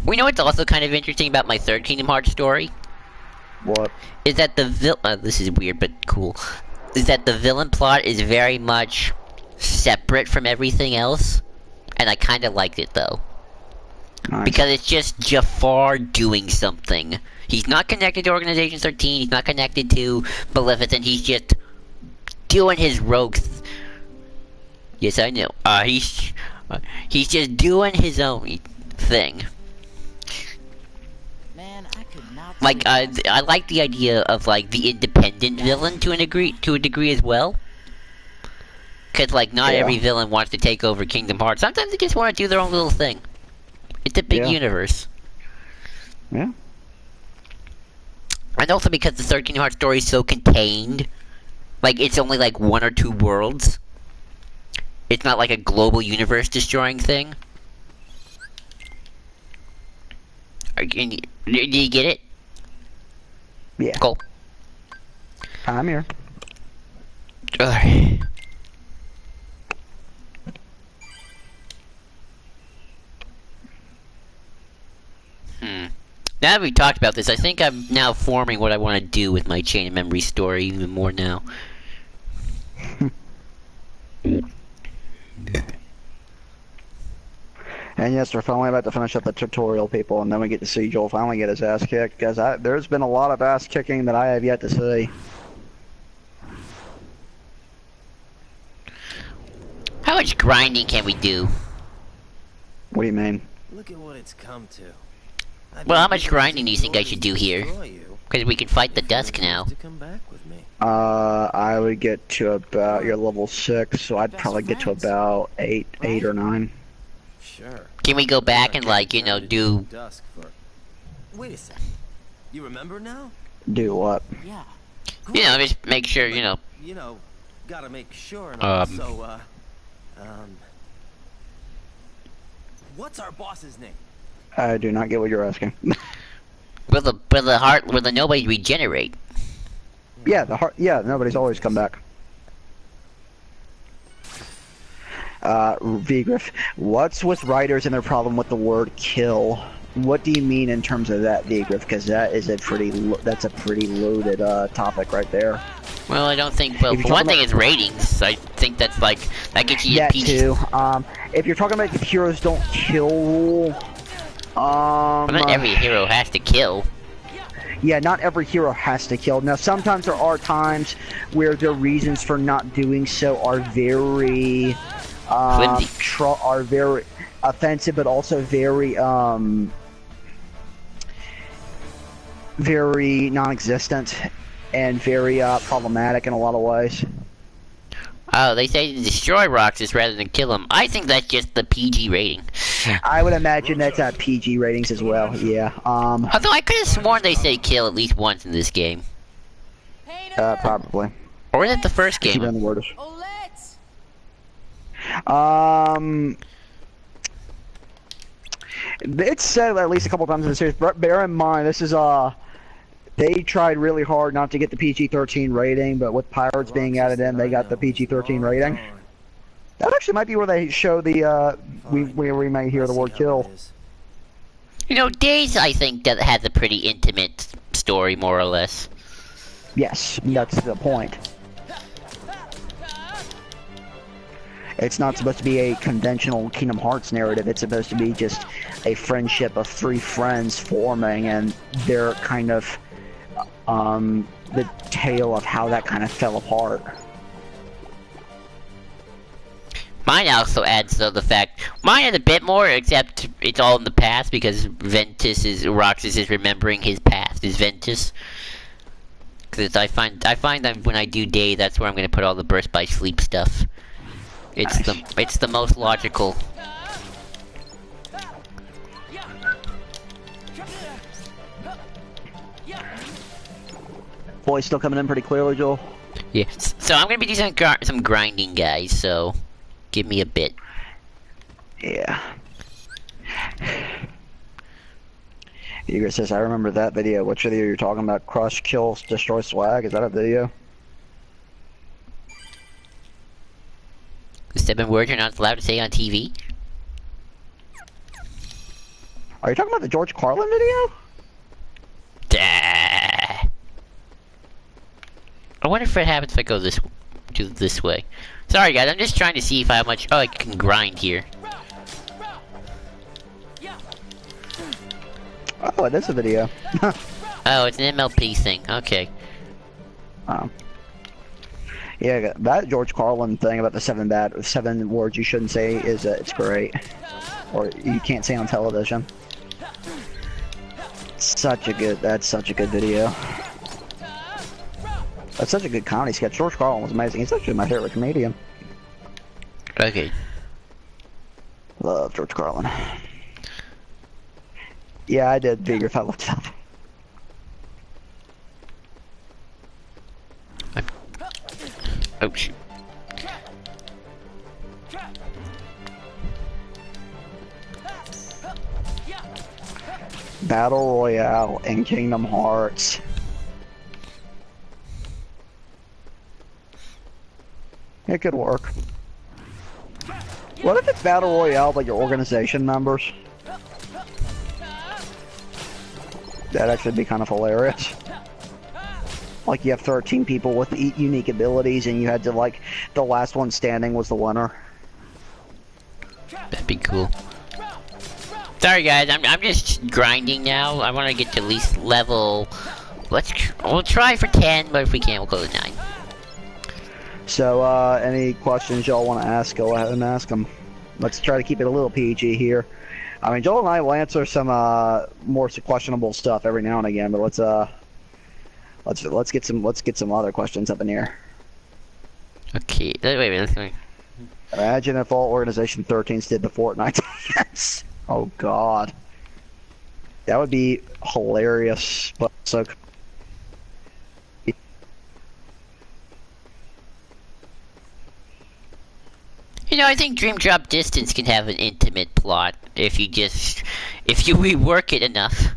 We know what's also kind of interesting about my third Kingdom Hearts story? What? Is that the this is weird but cool. Is that the villain plot is very much separate from everything else. And I kind of liked it though. Nice. Because it's just Jafar doing something. He's not connected to Organization 13, he's not connected to Maleficent, he's just doing his rogue yes, I know. He's just doing his own thing. Man, I could not Like, I like the idea of, like, the independent villain to a degree as well. Cause, like, not every villain wants to take over Kingdom Hearts. Sometimes they just want to do their own little thing. It's a big universe. Yeah. And also because the third Kingdom Hearts story is so contained. Like, it's only, like, 1 or 2 worlds. It's not like a global universe destroying thing. Do you get it? Yeah. Cool. I'm here. Ugh. Now that we've talked about this, I think I'm now forming what I want to do with my Chain of Memory story even more now. And yes, we're finally about to finish up the tutorial, people, and then we get to see Joel finally get his ass kicked, because there's been a lot of ass kicking that I have yet to see. How much grinding can we do? What do you mean? Look at what it's come to. Well, how much grinding do you think I should do here? Because we can fight the Dusk now. I would get to about, you're level 6, so I'd probably get to about 8 or 9. Sure. Can we go back and, like, you know, do... Wait a sec. You remember now? Do what? Yeah. You know, just make sure, you know... You know, gotta make sure and also, what's our boss's name? I do not get what you're asking. Will the nobody regenerate? Yeah, nobody's always come back. Vigriff, what's with writers and their problem with the word kill? What do you mean in terms of that, Vigriff? Because that is that's a pretty loaded topic right there. Well, I don't think. Well, for one thing, it's ratings. I think that's like that gets you that PG. too. If you're talking about the heroes don't kill rule, well, not every hero has to kill. Yeah, not every hero has to kill. Now, sometimes there are times where their reasons for not doing so are very, are very offensive, but also very, very non-existent and very problematic in a lot of ways. Oh, they say to destroy Roxas rather than kill him. I think that's just the PG rating. I would imagine that's at PG ratings as well. Yeah. Although I could have sworn they say kill at least once in this game. Probably. Or is it the first game? The word is. It's said at least a couple times in the series. Bear in mind, this is they tried really hard not to get the PG-13 rating, but with Pirates being added in, they got the PG-13 rating. That actually might be where they show the where we may hear the word kill. You know, Days I think that has a pretty intimate story, more or less. Yes, that's the point. It's not supposed to be a conventional Kingdom Hearts narrative. It's supposed to be just a friendship of three friends forming, and they're kind of the tale of how that kind of fell apart. Mine also adds though the fact mine had a bit more, except it's all in the past because Roxas is remembering his past. Is Ventus? Because I find that when I do day, that's where I'm gonna put all the Burst by Sleep stuff. It's the most logical. Voice still coming in pretty clearly, Joel? Yeah. So I'm gonna be doing some grinding, guys. So give me a bit. Yeah. Eager says, I remember that video. Which video you're talking about? Crush, kill, destroy swag? Is that a video? The 7 words you're not allowed to say on TV? Are you talking about the George Carlin video? I wonder if it happens if I go this way. Sorry guys, I'm just trying to see if how much I can grind here. Oh, it is a video. Oh, it's an MLP thing. Okay. Yeah, that George Carlin thing about the 7 words you shouldn't say is it's great, or you can't say on television. That's such a good video. That's such a good comedy sketch. George Carlin was amazing. He's actually my favorite comedian. Okay. Love George Carlin. Yeah, I did figure if I looked up. Oh shoot. Battle Royale in Kingdom Hearts. It could work. What if it's Battle Royale like your organization members? That'd actually be kind of hilarious. Like you have 13 people with unique abilities and you had to like, the last one standing was the winner. That'd be cool. Sorry guys, I'm just grinding now. I want to get to at least level. We'll try for 10, but if we can't, we'll go to 9. So, any questions y'all want to ask, go ahead and ask them. Let's try to keep it a little PG here. I mean, Joel and I will answer some more questionable stuff every now and again, but let's get some other questions up in here. Okay, wait. Imagine if all Organization 13s did the Fortnite dance. Oh God, that would be hilarious. But so. You know, I think Dream Drop Distance can have an intimate plot if you rework it enough.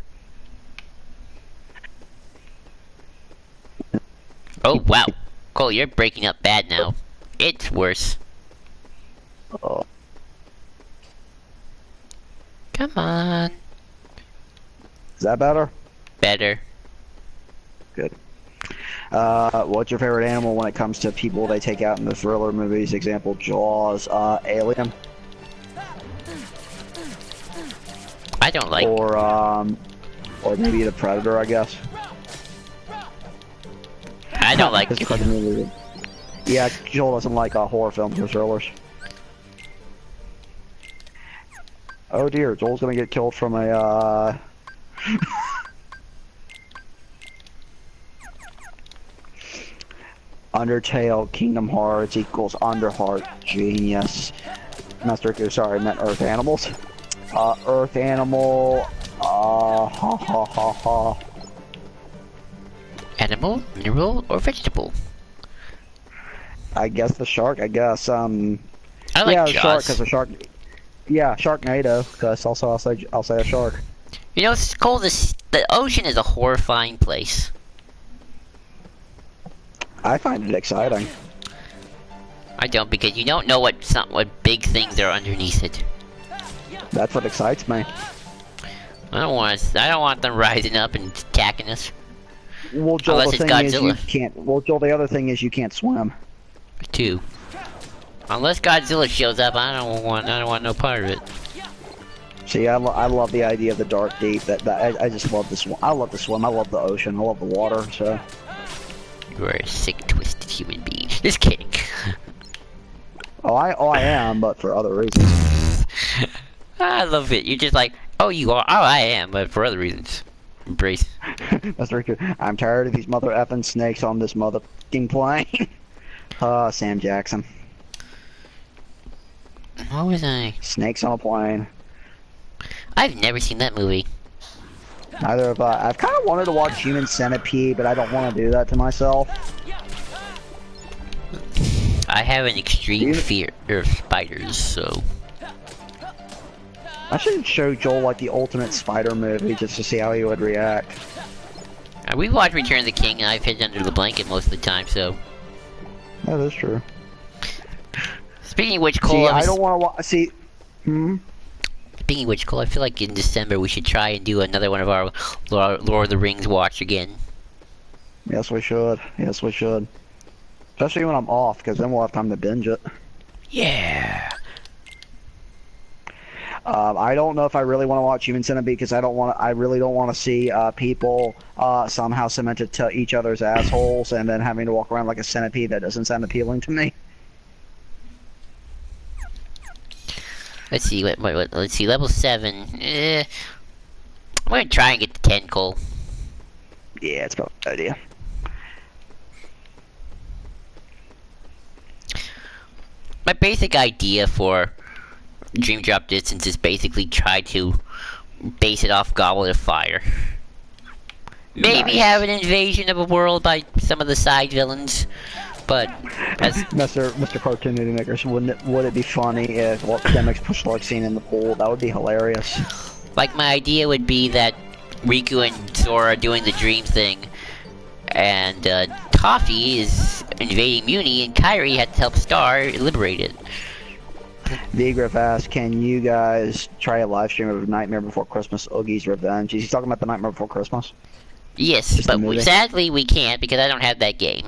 Oh wow, Cole, you're breaking up bad now. It's worse. Oh. Come on. Is that better? Better. Good. What's your favorite animal when it comes to people they take out in the thriller movies? Example, Jaws, Alien. I don't like. Or maybe the Predator, I guess. I don't like. Yeah, Joel doesn't like horror films or thrillers. Oh dear, Joel's gonna get killed from a Undertale, Kingdom Hearts equals Underheart, genius. Sorry, I meant Earth Animals. Earth Animal, Animal, mineral, or vegetable? I guess the shark, I guess, I like yeah, Jaws. Shark, because the shark, yeah, Sharknado, because also I'll say a shark. You know, it's cold, the ocean is a horrifying place. I find it exciting. I don't, because you don't know what big things are underneath it. That's what excites me. I don't want them rising up and attacking us. Well, Joel, unless the it's thing is Godzilla. you can't. Well, Joel, the other thing is you can't swim. 2. Unless Godzilla shows up, I don't want no part of it. See, I love the idea of the dark deep. I just love the swim. I love the swim. I love the ocean. I love the water. So. You're a sick, twisted human being. Just kidding. I am, but for other reasons. I love it. You're just like, oh, you are. Oh, I am, but for other reasons. Embrace. That's very good. I'm tired of these mother effing snakes on this motherfucking plane. Sam Jackson. What was I? Snakes on a plane. I've never seen that movie. Neither have I. I've kind of wanted to watch Human Centipede, but I don't want to do that to myself. I have an extreme fear of spiders, so... I should show Joel like the ultimate spider movie just to see how he would react. We watched Return of the King and I've hid under the blanket most of the time, so... That is true. Speaking of which, Cole... See, I don't want to watch... See... Speaking of which, Cole, I feel like in December we should try and do another one of our Lord of the Rings watch again. Yes, we should. Yes, we should. Especially when I'm off, because then we'll have time to binge it. Yeah. I don't know if I really want to watch Human Centipede because I really don't want to see people somehow cemented to each other's assholes and then having to walk around like a centipede. That doesn't sound appealing to me. Let's see. Let's see. Level 7. I'm gonna try and get to 10, Cole. Yeah, it's probably a good idea. My basic idea for Dream Drop Distance is basically try to base it off Goblet of Fire. Maybe have an invasion of a world by some of the side villains, but as Mr. Cartoon Movie Makers, would it be funny if Demix pushed like scene in the pool? That would be hilarious. Like my idea would be that Riku and Sora are doing the dream thing, and Toffee is invading Muni, and Kairi had to help Star liberate it. V-Griff asks, can you guys try a live stream of Nightmare Before Christmas, Oogie's Revenge? Is he talking about the Nightmare Before Christmas? Yes, but sadly we can't because I don't have that game.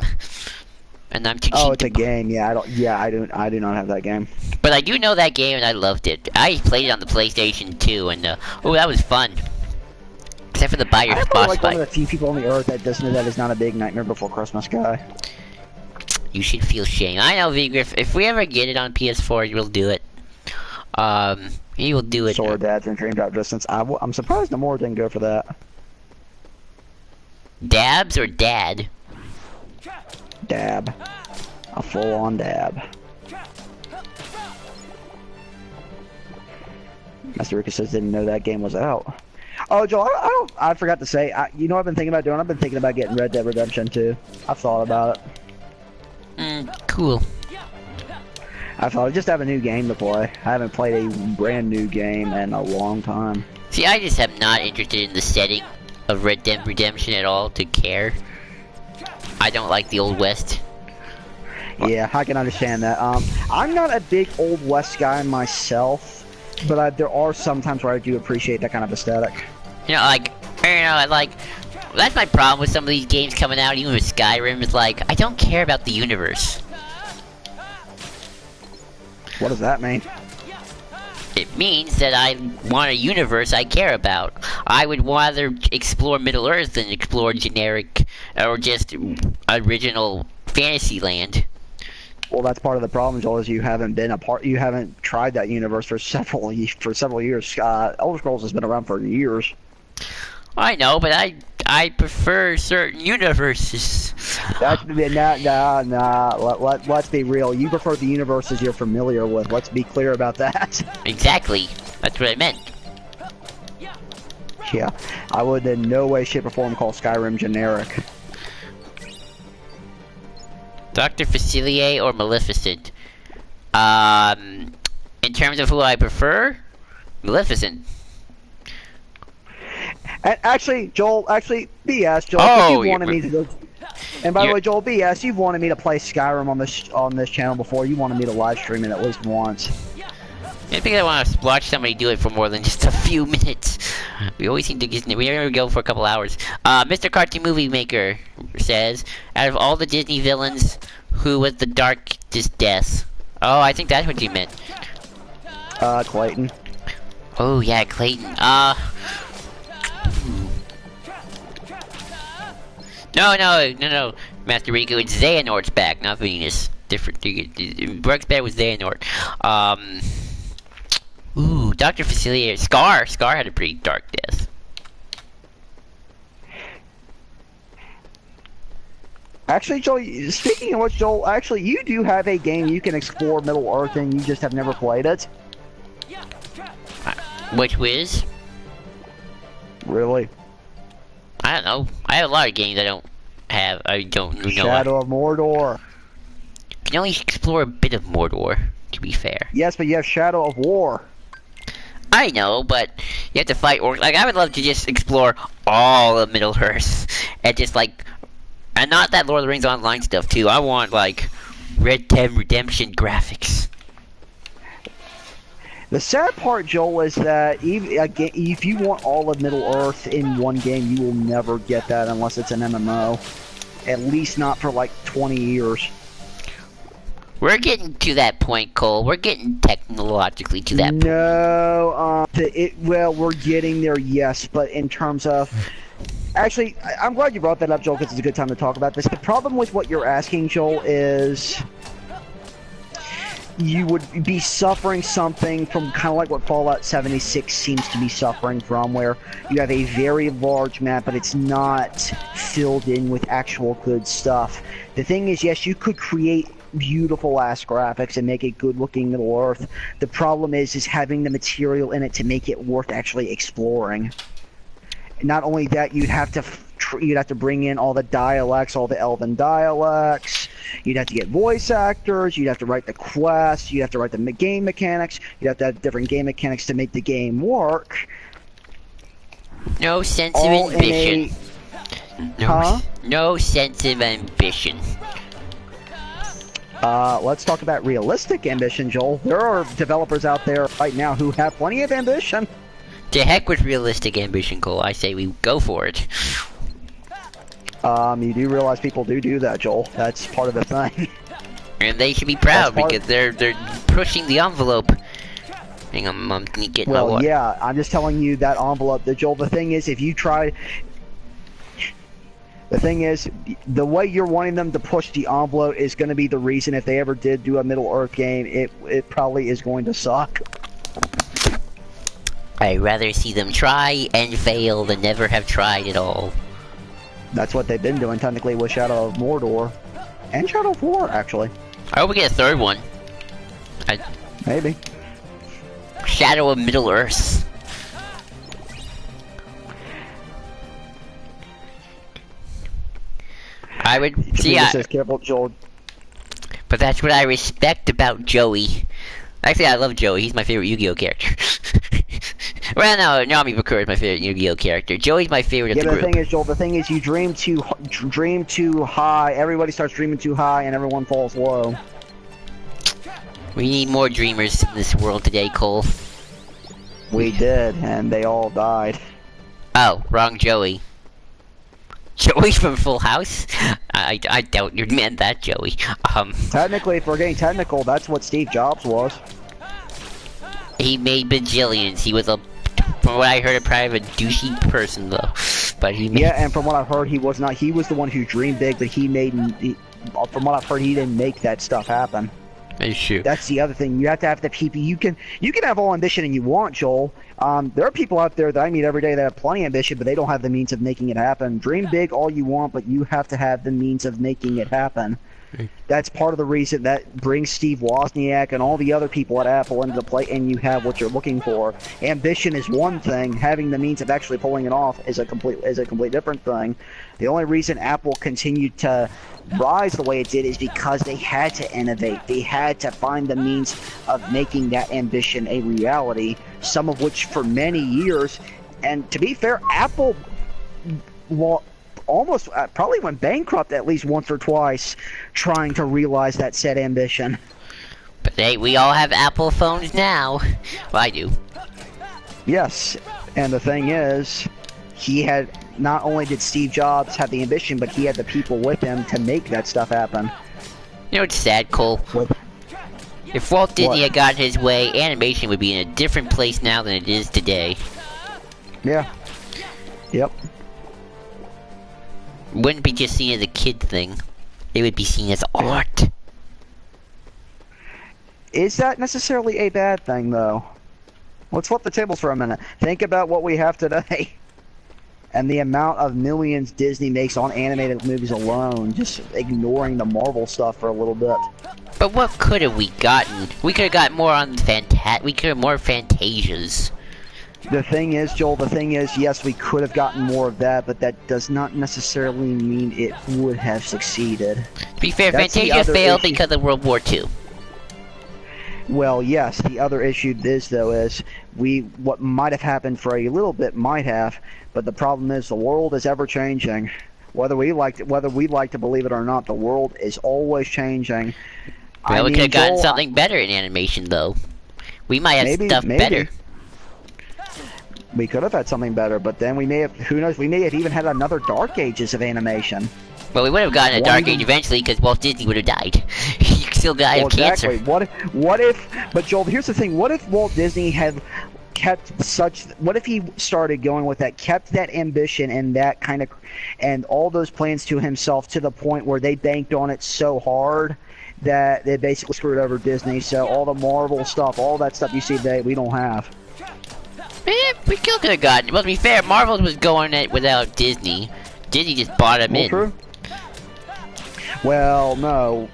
And I'm too cheap. Oh, it's a game. Yeah, I do not have that game. But I do know that game and I loved it. I played it on the PlayStation 2 and oh, that was fun. Except for the buyer boss fight. I'm like one of the few people on the earth that doesn't know that is not a big Nightmare Before Christmas guy. You should feel shame. I know, V-Griff. If we ever get it on PS4, you'll do it. You will do it. Sword Dads and Dream Drop Distance. I'm surprised Namor didn't go for that. Dabs or dad? Dab. A full-on dab. Master Rika says didn't know that game was out. Oh, Joel, I forgot to say, you know what I've been thinking about doing? I've been thinking about getting Red Dead Redemption 2. I've thought about it. Cool. I thought I'd just have a new game to play. I haven't played a brand new game in a long time. See, I just am not interested in the setting of Red Dead Redemption at all to care. I don't like the Old West. Yeah, I can understand that. I'm not a big Old West guy myself, but there are some times where I do appreciate that kind of aesthetic. You know, like, that's my problem with some of these games coming out, even with Skyrim, is like, I don't care about the universe. What does that mean? It means that I want a universe I care about. I would rather explore Middle Earth than explore generic, or just original Fantasyland. Well, that's part of the problem, Joel, is you haven't tried that universe for several years. Elder Scrolls has been around for years. I know, but I prefer certain universes. Let's be real. You prefer the universes you're familiar with. Let's be clear about that. Exactly. That's what I meant. Yeah, I would in no way, shape, or form call Skyrim generic. Dr. Facilier or Maleficent? In terms of who I prefer, Maleficent. And actually, Joel, BS, Joel, oh, you wanted me to go. And by the way, Joel, BS, you've wanted me to play Skyrim on this channel before. You wanted me to live stream it at least once. I think I want to watch somebody do it for more than just a few minutes. We always seem to we never go for a couple hours. Mr. Cartoon Movie Maker says, out of all the Disney villains, who was the darkest death? Oh, I think that's what you meant. Clayton. Oh yeah, Clayton. No, Master Riku, it's Xehanort's back, not Venus. Different. Brooks bed was Xehanort. Ooh, Dr. Facilier. Scar had a pretty dark death. Actually, Joel, speaking of which, Joel, actually, you do have a game you can explore Middle Earth in, you just have never played it. Which whiz? Really? I don't know. I have a lot of games I don't know. Shadow of Mordor. You can only explore a bit of Mordor, to be fair. Yes, but you have Shadow of War. I know, but you have to fight orcs. Like, I would love to just explore all of Middle Earth and just like, and not that Lord of the Rings Online stuff too. I want like Red Dead Redemption graphics. The sad part, Joel, is that if you want all of Middle Earth in one game, you will never get that unless it's an MMO. At least not for like 20 years. We're getting to that point, Cole. We're getting technologically to that point. No, well, we're getting there, yes, but in terms of... Actually, I'm glad you brought that up, Joel, because it's a good time to talk about this. The problem with what you're asking, Joel, is... you would be suffering something from kind of like what Fallout 76 seems to be suffering from, where you have a very large map, but it's not filled in with actual good stuff. The thing is, yes, you could create beautiful ass graphics and make it good looking Middle Earth. The problem is having the material in it to make it worth actually exploring. Not only that, you'd have to bring in all the dialects, all the Elven dialects. You'd have to get voice actors. You'd have to write the quests. You'd have to write the game mechanics. You'd have to have different game mechanics to make the game work. No sense of ambition. No sense of ambition. Let's talk about realistic ambition, Joel. There are developers out there right now who have plenty of ambition. To heck with realistic ambition, Cole. I say we go for it. You do realize people do that, Joel. That's part of the thing. And they should be proud because they're pushing the envelope. Hang on, Mom, can you get my water? Yeah, I'm just telling you that envelope, Joel. The thing is, if you try... The thing is, the way you're wanting them to push the envelope is going to be the reason if they ever did do a Middle Earth game, it probably is going to suck. I'd rather see them try and fail than never have tried at all. That's what they've been doing technically with Shadow of Mordor. And Shadow of War, actually. I hope we get a third one. Maybe. Shadow of Middle Earth. I would see. Careful, Joel. But that's what I respect about Joey. Actually, I love Joey. He's my favorite Yu-Gi-Oh character. Well, no, Nami Bakura is my favorite Yu-Gi-Oh character. Joey's my favorite of the group. Yeah, the thing is, Joel, the thing is, you dream too high. Everybody starts dreaming too high, and everyone falls low. We need more dreamers in this world today, Cole. We did, and they all died. Oh, wrong Joey. Joey from Full House? I doubt you meant that, Joey. Technically, if we're getting technical, that's what Steve Jobs was. He made bajillions. He was from what I heard, probably a douchey person, though. But he made... Yeah, and from what I've heard, he was not. He was the one who dreamed big, but from what I've heard, he didn't make that stuff happen. Sure. That's the other thing. You have to have the people. You can have all ambition and you want, Joel. There are people out there that I meet every day that have plenty of ambition, but they don't have the means of making it happen. Dream big all you want, but you have to have the means of making it happen. That's part of the reason that brings Steve Wozniak and all the other people at Apple into play, and you have what you're looking for. Ambition is one thing. Having the means of actually pulling it off is a complete different thing. The only reason Apple continued to rise the way it did is because they had to innovate. They had to find the means of making that ambition a reality, some of which for many years, and to be fair, Apple almost probably went bankrupt at least once or twice trying to realize that said ambition. But hey, we all have Apple phones now. Well, I do. Yes, and the thing is, not only did Steve Jobs have the ambition, but he had the people with him to make that stuff happen. You know what's sad, Cole? If Walt Disney What? had gotten his way, animation would be in a different place now than it is today. Yeah. Yep. Wouldn't be just seen as a kid thing. It would be seen as art. Is that necessarily a bad thing, though? Let's flip the tables for a minute. Think about what we have today. And the amount of millions Disney makes on animated movies alone, just ignoring the Marvel stuff for a little bit. But what could have we gotten? We could have got more on we could have more Fantasias. The thing is, Joel, the thing is, yes, we could have gotten more of that, but that does not necessarily mean it would have succeeded. To be fair, That's the Fantasia other failed issue. because of World War II. Well, yes, the other issue is, though, is what might have happened for a little bit might have, but the problem is the world is ever changing. Whether we like to believe it or not, the world is always changing. Well, we mean, could have gotten Joel, something better in animation, though. We might have stuff better. We could have had something better, but then we may have, who knows, we may have even had another Dark Ages of animation. Well, we would have gotten a Dark Age eventually because Walt Disney would have died. He still died of cancer. Exactly. What if, but Joel, here's the thing, what if Walt Disney had kept what if he started going with that, kept that ambition and that kind of, and all those plans to himself to the point where they banked on it so hard that they basically screwed over Disney, so all the Marvel stuff, all that stuff you see today, we don't have. We still could have gotten. Well, to be fair, Marvel was going it without Disney. Disney just bought him in. True. Well, no.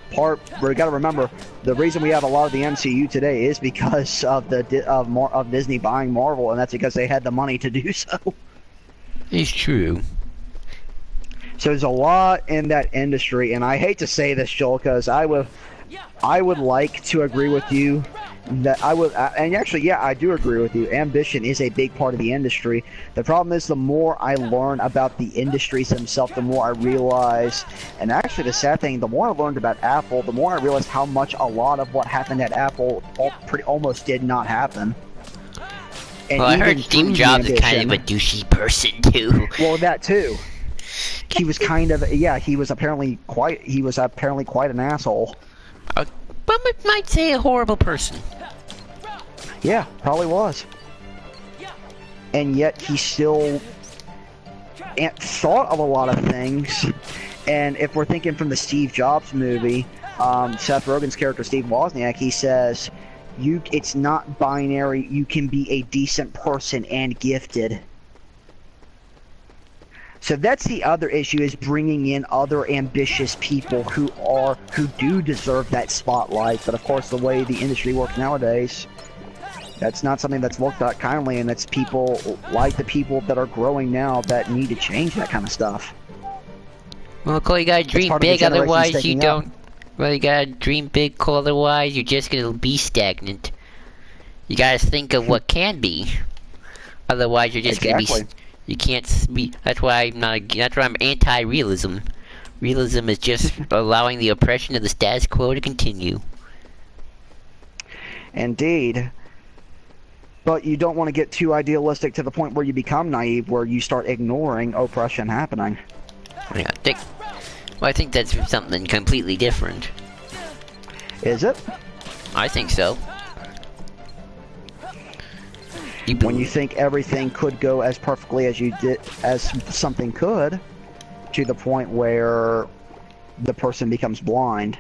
We got to remember the reason we have a lot of the MCU today is because of of Disney buying Marvel, and that's because they had the money to do so. It's true. So there's a lot in that industry, and I hate to say this, Joel, because I would like to agree with you. That and actually, yeah, I do agree with you. Ambition is a big part of the industry. The problem is, the more I learn about the industries themselves, the more I realize, and actually the sad thing, the more I learned about Apple, the more I realized how much a lot of what happened at Apple almost did not happen. And well, I heard Steve Jobs is kind of a douchey person, too. Well, that too. He was kind of, yeah, he was apparently quite an asshole. But I might say a horrible person. Yeah, probably was. And yet he still thought of a lot of things. And if we're thinking from the Steve Jobs movie, Seth Rogen's character Steve Wozniak, he says, it's not binary. You can be a decent person and gifted. So that's the other issue, is bringing in other ambitious people who do deserve that spotlight. But of course, the way the industry works nowadays, that's not something that's looked at kindly, and that's people like the people that are growing now that need to change that kind of stuff. Well, Cole, you gotta dream big, otherwise you don't. Well, you gotta dream big, Cole, otherwise you're just gonna be stagnant. You gotta think of what can be. Otherwise, you're just gonna be. You can't be. That's why I'm not. That's why I'm anti-realism. Realism is just allowing the oppression of the status quo to continue. Indeed. But you don't want to get too idealistic to the point where you become naive, where you start ignoring oppression happening. Yeah, I think that's something completely different. Is it? I think so. When you think everything could go as perfectly as something could, to the point where the person becomes blind,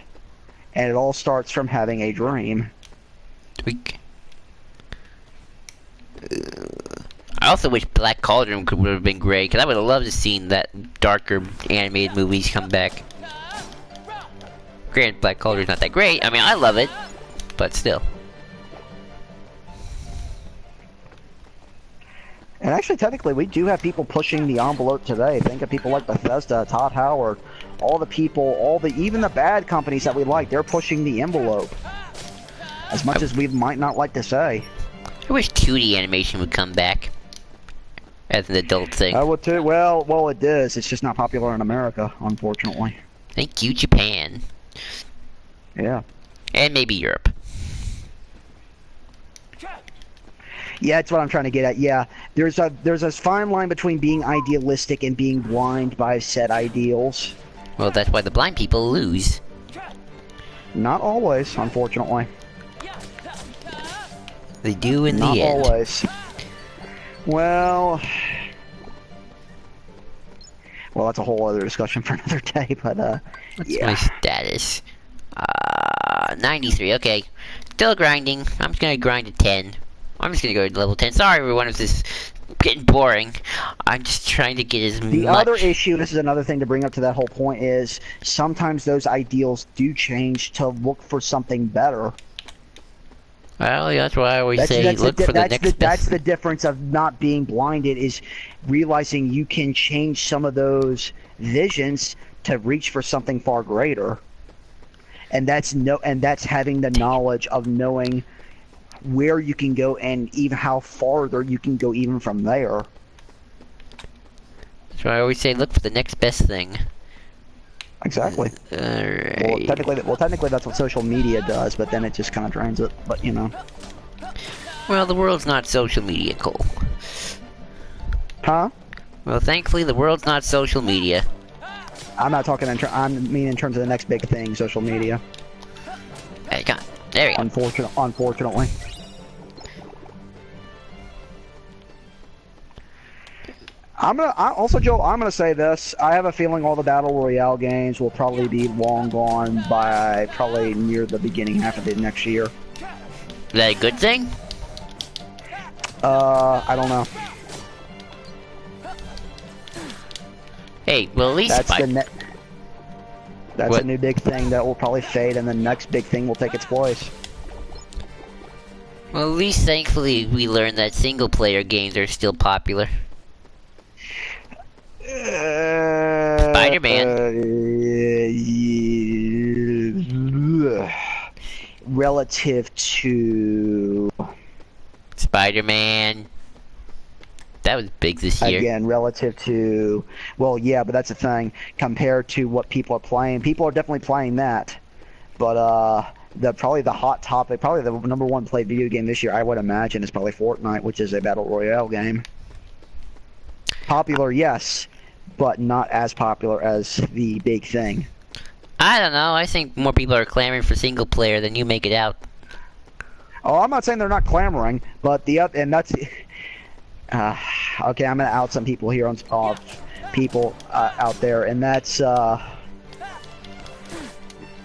and it all starts from having a dream. I also wish Black Cauldron would have been great, because I would have loved to seen that darker animated movies come back. Granted, Black Cauldron's not that great. I mean, I love it, but still. And actually, technically, we do have people pushing the envelope today. Think of people like Bethesda, Todd Howard, all the people, even the bad companies that we like, they're pushing the envelope. As much as we might not like to say. I wish 2D animation would come back as an adult thing. I would too. Well, it is. It's just not popular in America, unfortunately. Thank you, Japan. Yeah. And maybe Europe. Yeah, that's what I'm trying to get at. Yeah, there's a fine line between being idealistic and being blind by said ideals. Well, that's why the blind people lose. Not always, unfortunately. They do in Not the end. always. Well, that's a whole other discussion for another day, but, What's yeah. my status? 93, okay. Still grinding. I'm just gonna grind to 10. I'm just gonna go to level 10. Sorry everyone if this is getting boring. I'm just trying to get as much... The other issue, this is another thing to bring up to that whole point, is sometimes those ideals do change to look for something better. Well, yeah, that's why I always say look for the next best. That's the difference of not being blinded, is realizing you can change some of those visions to reach for something far greater. And that's having the knowledge of knowing where you can go and even how farther you can go even from there. That's why I always say look for the next best thing. Exactly. Alright. Well, technically that's what social media does, but then it just kind of drains it. But you know. Well, the world's not social media, Cole. Huh? Well, thankfully the world's not social media. I'm not talking in terms of the next big thing, social media. Hey, come on. There we go. Unfortunately. Also, Joel, I'm gonna say this. I have a feeling all the Battle Royale games will probably be long gone by probably near the beginning half of the next year. Is that a good thing? I don't know. Hey, well at least that's a new big thing that will probably fade, and the next big thing will take its place. Well, at least thankfully we learned that single-player games are still popular. Spider-Man. Relative to Spider-Man. That was big this year. Again, relative to, well, yeah, but that's the thing. Compared to what people are playing, people are definitely playing that. But probably the hot topic, probably the #1 played video game this year, I would imagine, is probably Fortnite, which is a battle royale game. Popular, yes, but not as popular as the big thing. I don't know. I think more people are clamoring for single player than you make it out. Oh, I'm not saying they're not clamoring, but and that's. Okay, I'm gonna out some people here on people out there, and that's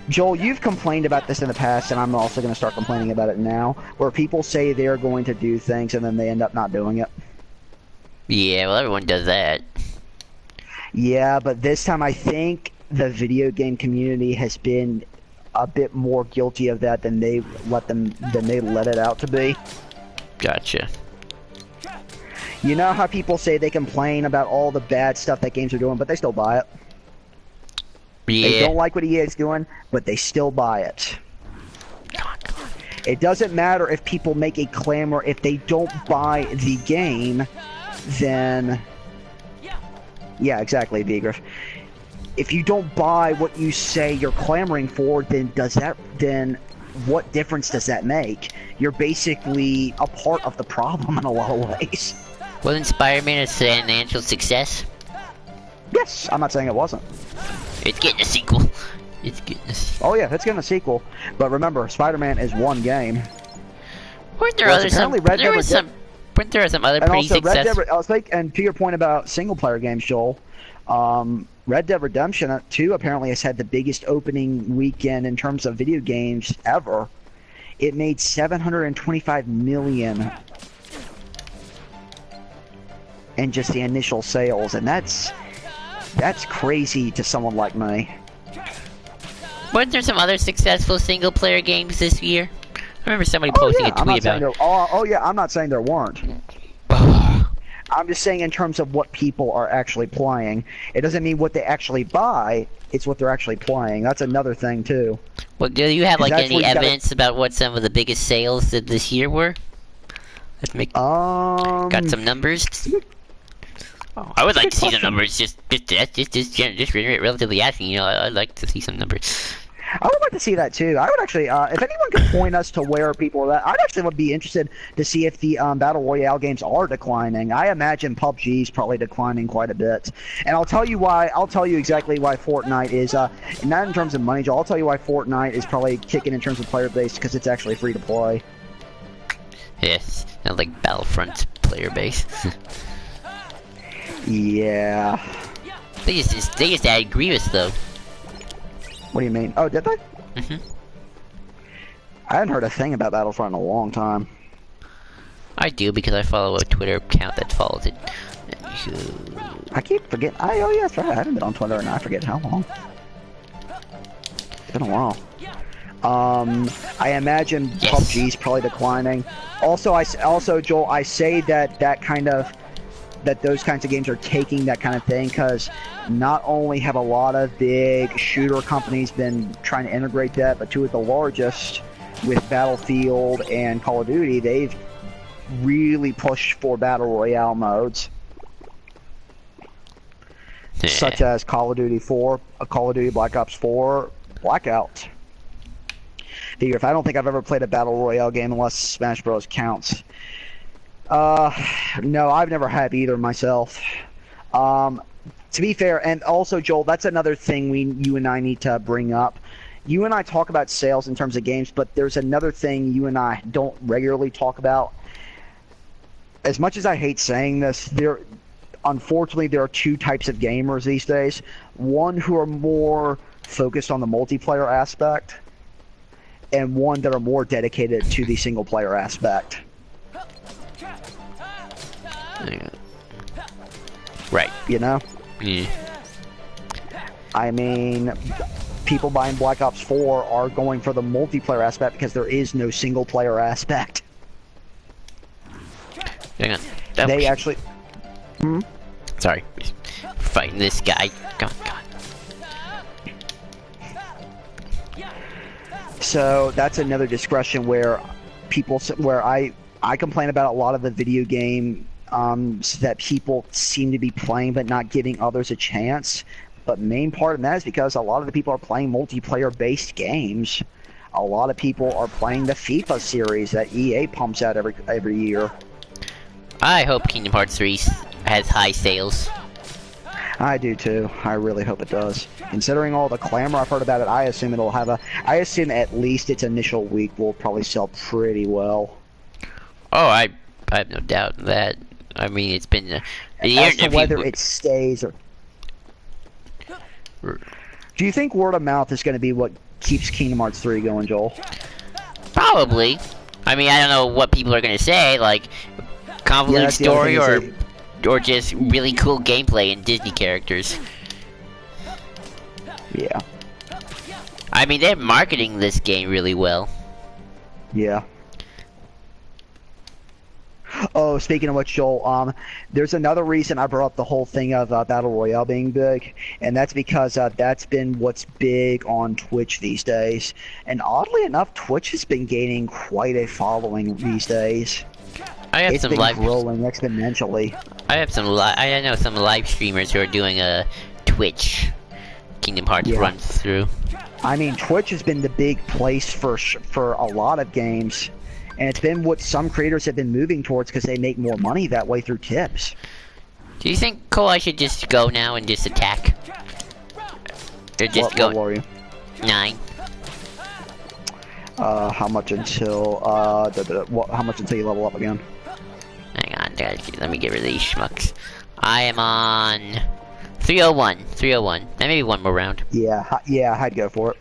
Joel. You've complained about this in the past, and I'm also gonna start complaining about it now, where people say they're going to do things and then they end up not doing it. Yeah, well, everyone does that. Yeah, but this time I think the video game community has been a bit more guilty of that than they let it out to be. Gotcha. You know how people say they complain about all the bad stuff that games are doing, but they still buy it? Yeah. They don't like what EA is doing, but they still buy it. It doesn't matter if people make a clamor. If they don't buy the game, then... Yeah, exactly, Vigriff. If you don't buy what you say you're clamoring for, then what difference does that make? You're basically a part of the problem in a lot of ways. Wasn't Spider-Man a financial success? Yes, I'm not saying it wasn't. It's getting a sequel. It's getting a sequel. Oh yeah, it's getting a sequel. But remember, Spider-Man is one game. Weren't there other some other pretty successful... And to your point about single-player games, Joel, Red Dead Redemption 2 apparently has had the biggest opening weekend in terms of video games ever. It made $725 million in just the initial sales, and that's crazy to someone like me. Weren't there some other successful single-player games this year? I remember somebody posting a tweet about it. Oh yeah, I'm not saying there weren't. I'm just saying in terms of what people are actually playing. It doesn't mean what they actually buy, it's what they're actually playing. That's another thing, too. Well, do you have, like, any evidence about what some of the biggest sales this year were? Let's make... Got some numbers? Oh, I would like to see some numbers, just relatively asking, you know, I'd like to see some numbers. I would like to see that too. I would actually, if anyone could point us to where people are at, I'd actually would be interested to see if the Battle Royale games are declining. I imagine PUBG is probably declining quite a bit. And I'll tell you why, I'll tell you exactly why Fortnite is, not in terms of money, Joel, I'll tell you why Fortnite is probably kicking in terms of player base, because it's actually free to play. Yes, sounds like Battlefront's player base. Yeah. They just added Grievous though. What do you mean? Oh, did they? Mhm. I hadn't heard a thing about Battlefront in a long time. I do because I follow a Twitter account that follows it. I keep forgetting. Oh yeah, that's right. I haven't been on Twitter and I forget how long. It's been a while. I imagine PUBG's probably declining. Also, Joel, I say that those kinds of games are taking that kind of thing because not only have a lot of big shooter companies been trying to integrate that, but two of the largest, with Battlefield and Call of Duty, they've really pushed for battle royale modes, such as Call of Duty 4, Call of Duty Black Ops 4, Blackout. If I don't think I've ever played a battle royale game unless Smash Bros counts. No, I've never had either myself. To be fair, and also Joel, that's another thing you and I need to bring up. You and I talk about sales in terms of games, but there's another thing you and I don't regularly talk about. As much as I hate saying this, unfortunately there are two types of gamers these days. One who are more focused on the multiplayer aspect, and one that are more dedicated to the single player aspect. Right. You know? Yeah. I mean, people buying Black Ops 4 are going for the multiplayer aspect because there is no single player aspect. Hang on. They actually... Hmm? Sorry. Fighting this guy. Come on. So that's another discussion where I complain about a lot of the video game that people seem to be playing but not giving others a chance. But main part of that is because a lot of the people are playing multiplayer-based games. A lot of people are playing the FIFA series that EA pumps out every year. I hope Kingdom Hearts 3 has high sales. I do too. I really hope it does. Considering all the clamor I've heard about it, I assume it'll have I assume at least its initial week will probably sell pretty well. Oh, I have no doubt in that. I mean, it's been a year. As to whether it stays or... Do you think word of mouth is going to be what keeps Kingdom Hearts 3 going, Joel? Probably. I mean, I don't know what people are going to say, like convoluted story or just really cool gameplay and Disney characters. Yeah. I mean, they're marketing this game really well. Yeah. Oh, speaking of which, Joel, there's another reason I brought up the whole thing of Battle Royale being big, and that's because that's been what's big on Twitch these days. And oddly enough, Twitch has been gaining quite a following these days. It's been growing exponentially. I know some live streamers who are doing a Twitch Kingdom Hearts runs through. I mean, Twitch has been the big place for a lot of games. And it's been what some creators have been moving towards because they make more money that way through tips. Do you think Cole, I should just go now and just attack? Or just what are you? 9. How much until how much until you level up again? Hang on, let me get rid of these schmucks. I am on 301. 301. Maybe one more round. Yeah, I'd go for it.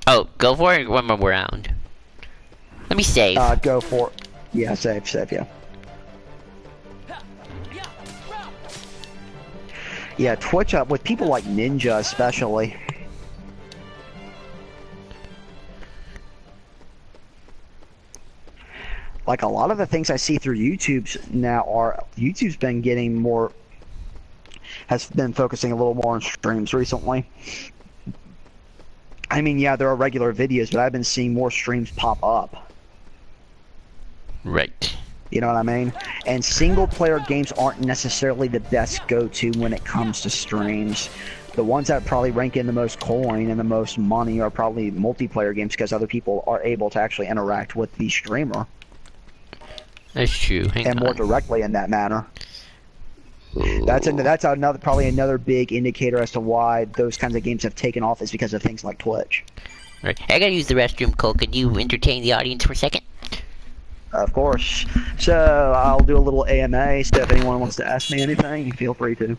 Oh, go for it. One more round. Let me save. Go for it. Yeah, save, yeah. Yeah, Twitch up with people like Ninja especially. Like a lot of the things I see through YouTube's been getting more, has been focusing a little more on streams recently. I mean, yeah, there are regular videos, but I've been seeing more streams pop up. Right. You know what I mean? And single-player games aren't necessarily the best go-to when it comes to streams. The ones that probably rank in the most coin and the most money are probably multiplayer games because other people are able to actually interact with the streamer. That's true. Hang on. More directly in that manner. That's probably another big indicator as to why those kinds of games have taken off is because of things like Twitch. Right. I gotta use the restroom, Cole. Could you entertain the audience for a second? Of course. So I'll do a little AMA. So if anyone wants to ask me anything, feel free to.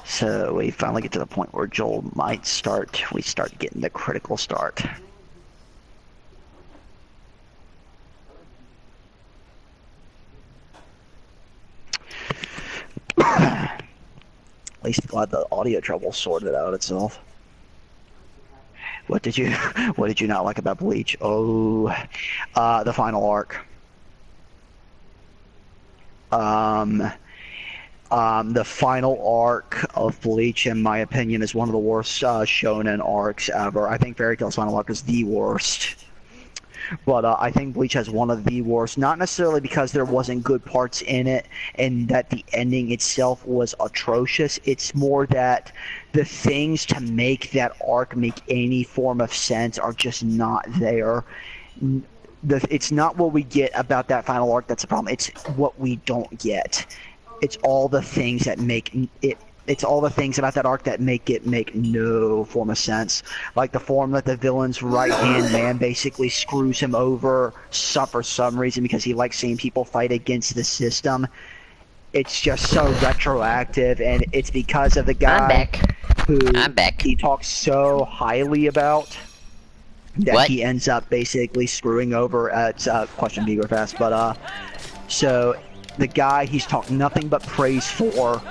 So we finally get to the point where Joel might start. We start getting the critical start. At least I'm glad the audio trouble sorted out itself. What did you not like about Bleach? Oh, the final arc. The final arc of Bleach, in my opinion, is one of the worst shonen arcs ever. I think Fairy Tail's final arc is the worst. But I think Bleach has one of the worst, not necessarily because there wasn't good parts in it and that the ending itself was atrocious. It's more that the things to make that arc make any form of sense are just not there. It's not what we get about that final arc that's the problem. It's what we don't get. It's all the things that make it. It's all the things about that arc that make it make no form of sense. Like the form that the villain's right-hand man basically screws him over for some reason because he likes seeing people fight against the system. It's just so retroactive, and it's because of the guy who he talks so highly about that he ends up basically screwing over at question Beaver Fast. But so the guy he's talked nothing but praise for,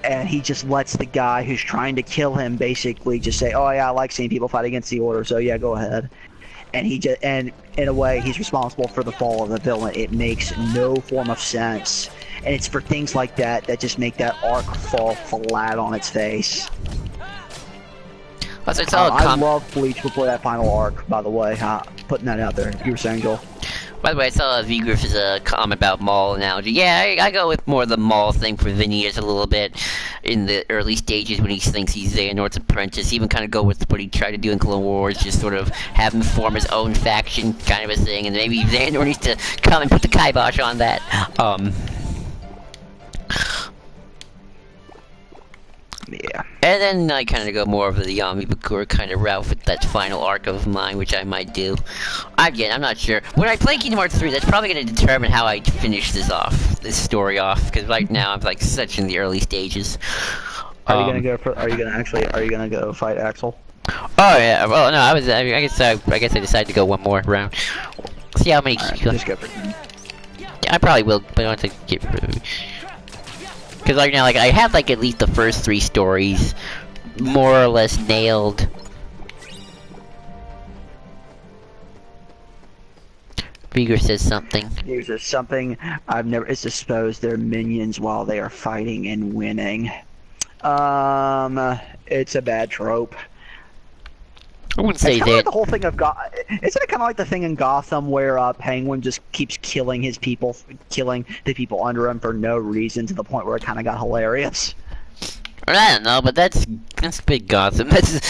and he just lets the guy who's trying to kill him basically just say, "Oh yeah, I like seeing people fight against the order, so yeah, go ahead." And and in a way, he's responsible for the fall of the villain. It makes no form of sense, and it's for things like that that just make that arc fall flat on its face. I love Bleach before that final arc, by the way. Putting that out there. You were saying, Joel? By the way, I saw V-Griff's comment about Maul analogy. Yeah, I go with more of the Maul thing for Veneers a little bit in the early stages when he thinks he's Xehanort's apprentice. Even kind of go with what he tried to do in Clone Wars, just sort of have him form his own faction kind of a thing, and maybe Xehanort needs to come and put the kibosh on that. Yeah. And then I kind of go more of the Yami Bakura kind of route with that final arc of mine, which I might do. Again, I'm not sure. When I play Kingdom Hearts 3, that's probably going to determine how I finish this story off, because right now I'm like such in the early stages. Are you gonna go fight Axel? Oh yeah. Well, no, I guess I decided to go one more round. See how many. Just go for it. Yeah, I probably will, but I don't think get rid of it. Because right now, like, I have like at least the first 3 stories more or less nailed. Beaver says something. Beaver says something. I've never. It's disposed their minions while they are fighting and winning. It's a bad trope. I wouldn't say that. Like the whole thing of isn't it kind of like the thing in Gotham where Penguin just keeps killing his people, killing the people under him for no reason to the point where it kind of got hilarious. I don't know, but that's big Gotham. That's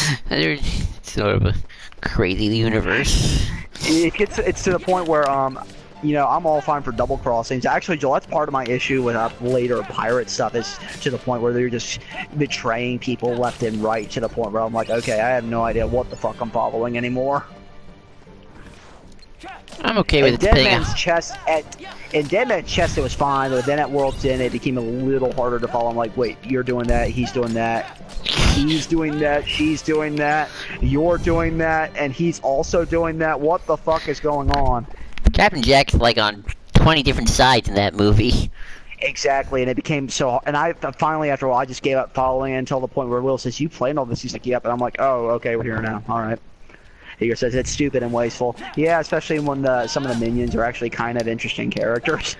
sort of a crazy universe. It's to the point where you know, I'm all fine for double crossings. Actually, Joel, that's part of my issue with later pirate stuff, is to the point where they're just betraying people left and right, to the point where I'm like, okay, I have no idea what the fuck I'm following anymore. I'm okay with Dead Man's Chest. In Dead Man's Chest, it was fine, but then at World's End, it became a little harder to follow. I'm like, wait, you're doing that, he's doing that, he's doing that, she's doing that, you're doing that, and he's also doing that. What the fuck is going on? Captain Jack's like on 20 different sides in that movie. Exactly, and it became so. And I finally, after a while, I just gave up following it until the point where Will says, "You playing all this?" He's like, "Yep," and I'm like, "Oh, okay, we're here now. All right." He says it's stupid and wasteful. Yeah, especially when some of the minions are actually kind of interesting characters.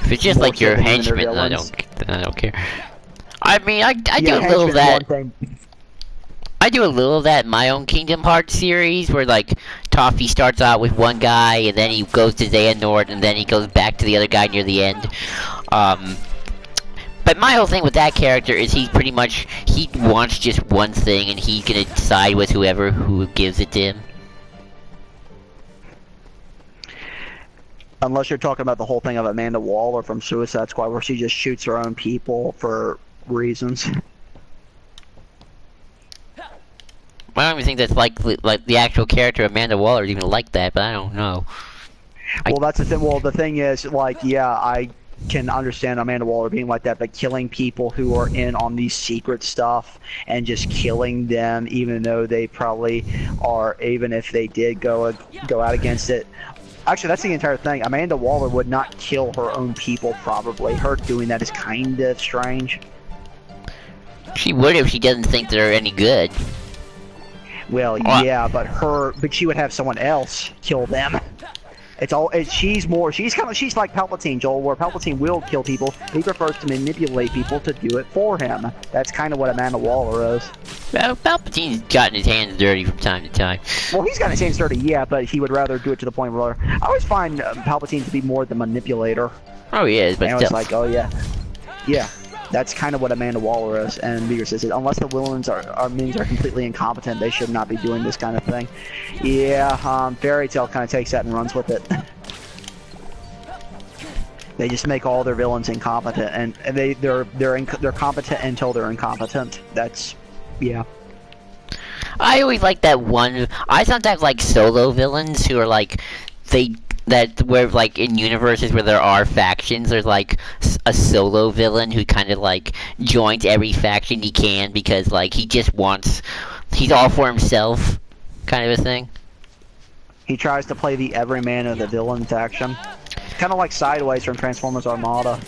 If it's just like your henchmen, I don't care. I mean, I do a little of that. I do a little of that in my own Kingdom Hearts series, where like Toffee starts out with one guy, and then he goes to Xehanort, and then he goes back to the other guy near the end. But my whole thing with that character is he wants just one thing, and he's gonna side with who gives it to him. Unless you're talking about the whole thing of Amanda Waller from Suicide Squad, where she just shoots her own people for reasons. I don't even think that's like the actual character Amanda Waller is even like that, but I don't know. Well, that's the thing. Well, the thing is, like, yeah, I can understand Amanda Waller being like that, but killing people who are in on these secret stuff and just killing them, even though they probably are, even if they did go out against it. Actually, that's the entire thing. Amanda Waller would not kill her own people, probably. Her doing that is kind of strange. She would if she doesn't think they're any good. Well, yeah, but she would have someone else kill them. She's like Palpatine, Joel, where Palpatine will kill people. He prefers to manipulate people to do it for him. That's kind of what Amanda Waller is. Well, Palpatine's gotten his hands dirty from time to time. Well, he's gotten his hands dirty, yeah, but he would rather do it to the point where I always find Palpatine to be more the manipulator. Oh, he is, but still. It's like, oh yeah, yeah. That's kind of what Amanda Waller is, and Beaker says, unless the villains are completely incompetent, they should not be doing this kind of thing. Yeah, Fairy Tail kind of takes that and runs with it. They just make all their villains incompetent, and they're competent until they're incompetent. That's, yeah. I always like that one. I sometimes like solo villains who are like where like in universes where there are factions, there's like a solo villain who kind of like joins every faction he can because like he's all for himself, kind of a thing. He tries to play the everyman of the villain faction, kind of like Sideways from Transformers Armada.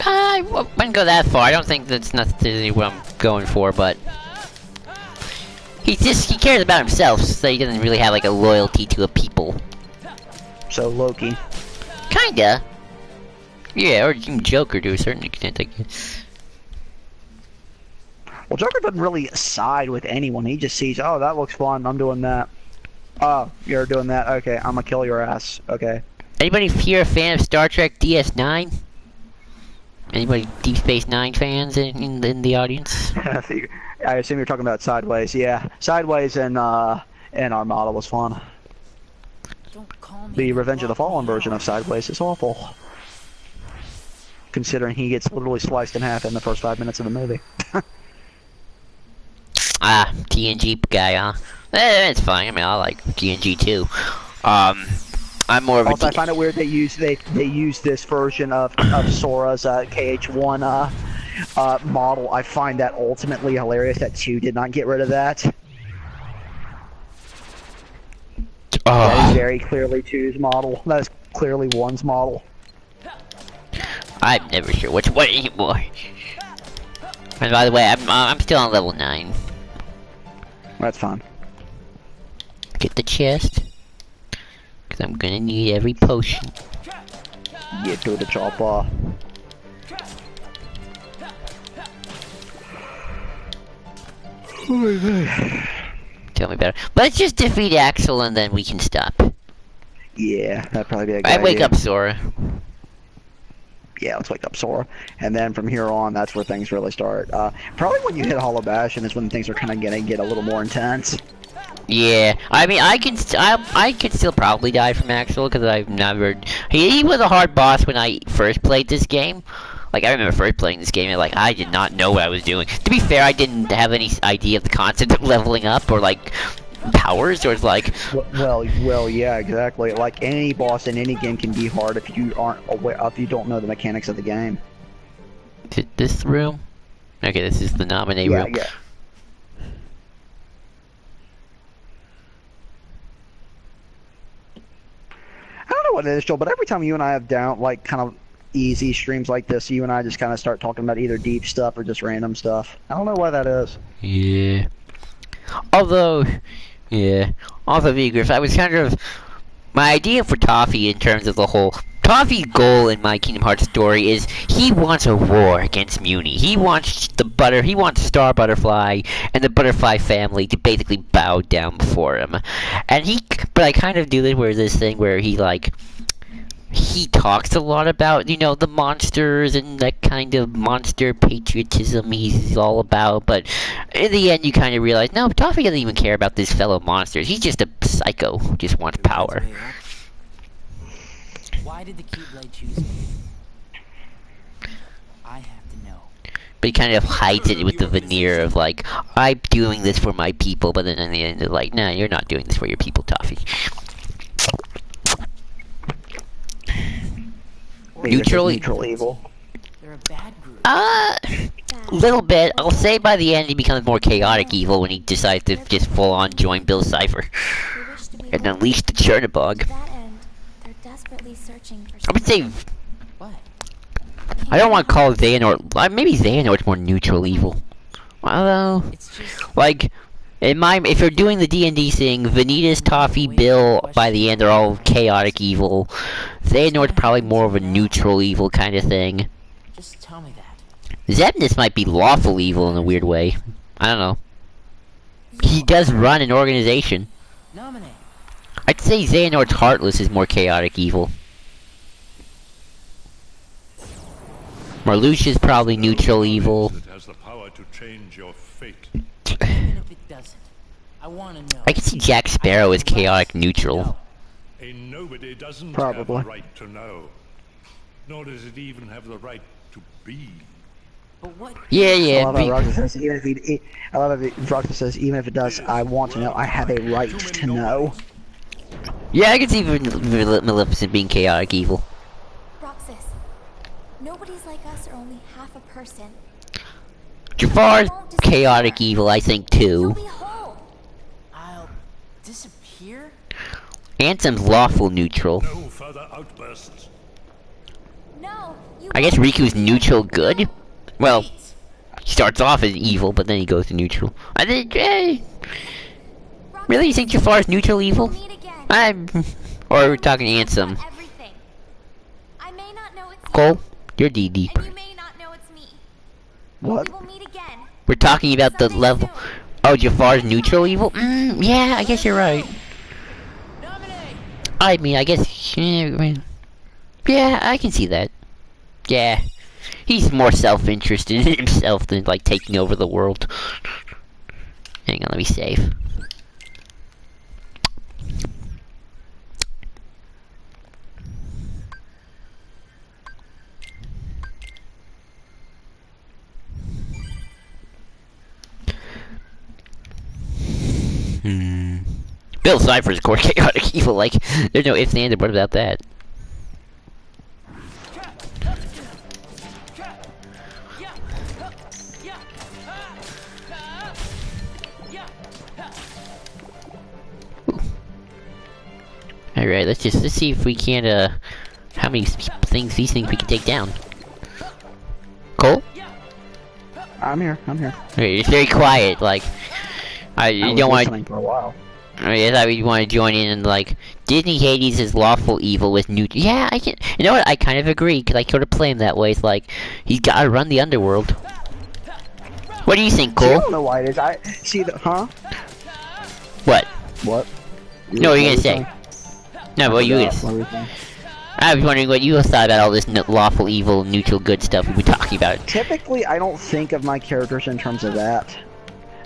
I wouldn't go that far. I don't think that's necessarily what I'm going for, but he cares about himself, so he doesn't really have like a loyalty to a people. So Loki. Kinda. Yeah, or Joker to a certain extent, I guess. Well, Joker doesn't really side with anyone. He just sees, oh, that looks fun, I'm doing that. Oh, you're doing that? Okay, I'm gonna kill your ass. Okay. Anybody here a fan of Star Trek DS9? Anybody Deep Space Nine fans in the audience? I assume you're talking about Sideways. Yeah, Sideways and Armada was fun. The Revenge of the Fallen version of Sideways is awful, considering he gets literally sliced in half in the first 5 minutes of the movie. TNG guy, huh? It's fine. I mean, I like TNG too. I'm more of also, I find it weird they use this version of Sora's KH-1 model. I find that ultimately hilarious that 2 did not get rid of that. That is very clearly 2's model. That is clearly 1's model. I'm never sure which one anymore. And by the way, I'm still on level 9. That's fine. Get the chest, cause I'm gonna need every potion. Get to the chopper. Tell me better. Let's just defeat Axel and then we can stop. Yeah, that'd probably be a good idea. I wake up Sora. Yeah, let's wake up Sora. And then from here on, that's where things really start. Probably when you hit Hollow Bastion is when things are kind of gonna get a little more intense. Yeah, I mean, I could still probably die from Axel because I've never. He was a hard boss when I first played this game. Like, I remember first playing this game and, like, I did not know what I was doing. To be fair, I didn't have any idea of the concept of leveling up or, like, powers, or it's like... Well, yeah, exactly. Like, any boss in any game can be hard if you aren't aware, if you don't know the mechanics of the game. Is it this room? Okay, this is the nominee room. Yeah. I don't know what it is, Joel, but every time you and I have down, like, kind of easy streams like this, you and I just kind of start talking about either deep stuff or just random stuff. I don't know why that is. Yeah. Also, Vigriff, I was kind of... My idea for Toffee in terms of the whole... Toffee's goal in my Kingdom Hearts story is he wants a war against Muni. He wants he wants Star Butterfly and the Butterfly family to basically bow down before him. And but I kind of do it where this thing where he, like... he talks a lot about, you know, the monsters and that kind of monster patriotism he's all about, but in the end you kind of realize, no, Toffee doesn't even care about his fellow monsters. He's just a psycho who just wants power. Why did the Keyblade choose me? I have to know. But he kind of hides it with the veneer of like, I'm doing this for my people, but then in the end they're like, nah, you're not doing this for your people, Toffee. Neutral evil. They're a bad group. Little bit. I'll say by the end he becomes more chaotic evil when he decides to just full on join Bill Cipher and unleash the Chernobog. To that end, they're desperately searching for I would say, What? I don't want to call Xehanort. Maybe Xehanort's more neutral evil. Although, It's just like, if you're doing the D&D thing, Vanitas, Toffee, Bill, by the end, are all chaotic evil. Xehanort's probably more of a neutral evil kind of thing. just tell me that. Xemnas might be lawful evil in a weird way. I don't know. He does run an organization. Nominate. I'd say Xehanort's Heartless is more chaotic evil. Marluxia's probably neutral evil. That has the power to change your fate. Even if it doesn't, I want to know. I can see Jack Sparrow as chaotic neutral. A nobody doesn't Probably. have the right to know. Nor does it even have the right to be. But what? Yeah, I yeah. love how Roxas says, even if I love how Roxas says, even if it does, I want to know. I have a right to know. Yeah, I can see Maleficent being chaotic evil. Roxas, nobody's like us or only half a person. Jafar's chaotic evil, I think, You'll too. be whole. I'll disappear? Ansem's lawful neutral. No further outbursts. No, you I guess won't. Riku's neutral good. Well, he starts off as evil, but then he goes to neutral. I think, Roxas, really, you think Jafar's neutral evil? we'll meet again. Or we're talking Ansem. Everything. I may not know it's Cole, you, you're D. and you may not know it's me. What? We will meet again. We're talking about the Someday level. soon. Oh, Jafar's neutral evil? Yeah, I guess you're right. Nominate. I mean, I guess. Yeah, I can see that. Yeah. He's more self-interested in himself than, like, taking over the world. Hang on, let me save. Bill Cipher's core chaotic evil, like, there's no ifs, ands, or buts about that. Alright, let's see if we can, how many these things we can take down. Cole? I'm here. Okay, it's very quiet, like, you don't want listening for a while. I thought you want to join in and, like, Disney Hades is lawful evil with new. Yeah, I can. You know what? I kind of agree because I sort of play him that way. It's like he's got to run the underworld. What do you think, See, I Cole? don't know why it is. I see the What? What? No, what are you gonna say? No, but what you gonna say? I was wondering what you thought about all this lawful evil, neutral good stuff we were talking about. Typically, I don't think of my characters in terms of that.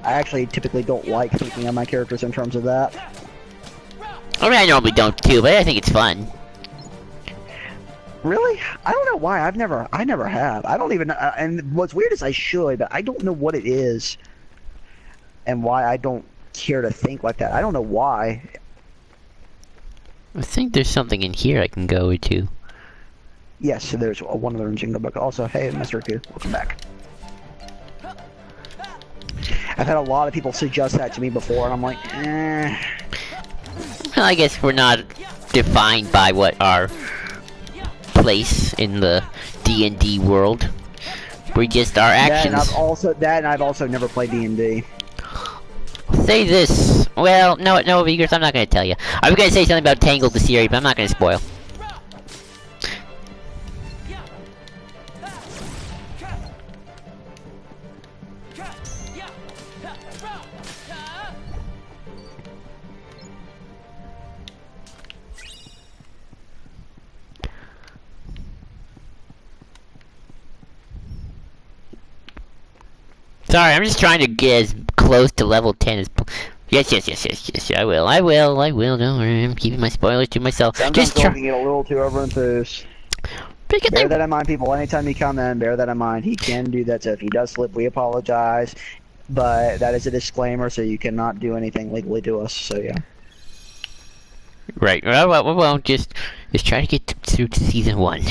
I actually typically don't like thinking of my characters in terms of that. I mean, I normally don't too, but I think it's fun. Really? I don't know why. I never have. I don't even. And what's weird is I should, but I don't know what it is, and why I don't care to think like that. I don't know why. I think there's something in here I can go to. Yes, so there's one other in Jingle Book. Also, hey, Mr. Q, welcome back. I've had a lot of people suggest that to me before, and I'm like, eh. Well, I guess we're not defined by what our place in the D&D world. We just our actions. I've also never played D&D. Say this. Well, no, because I'm not gonna tell you. I was gonna say something about Tangled the series, but I'm not gonna spoil. Sorry, I'm just trying to get as close to level 10 as. Yes. I will. Don't worry. I'm keeping my spoilers to myself. Sometimes Just try. get a little too overenthused. Because Bear that in mind, people. Anytime you come in, bear that in mind. He can do that. So if he does slip, we apologize. But that is a disclaimer, so you cannot do anything legally to us. So yeah. Right. Well, just try to get through to season 1.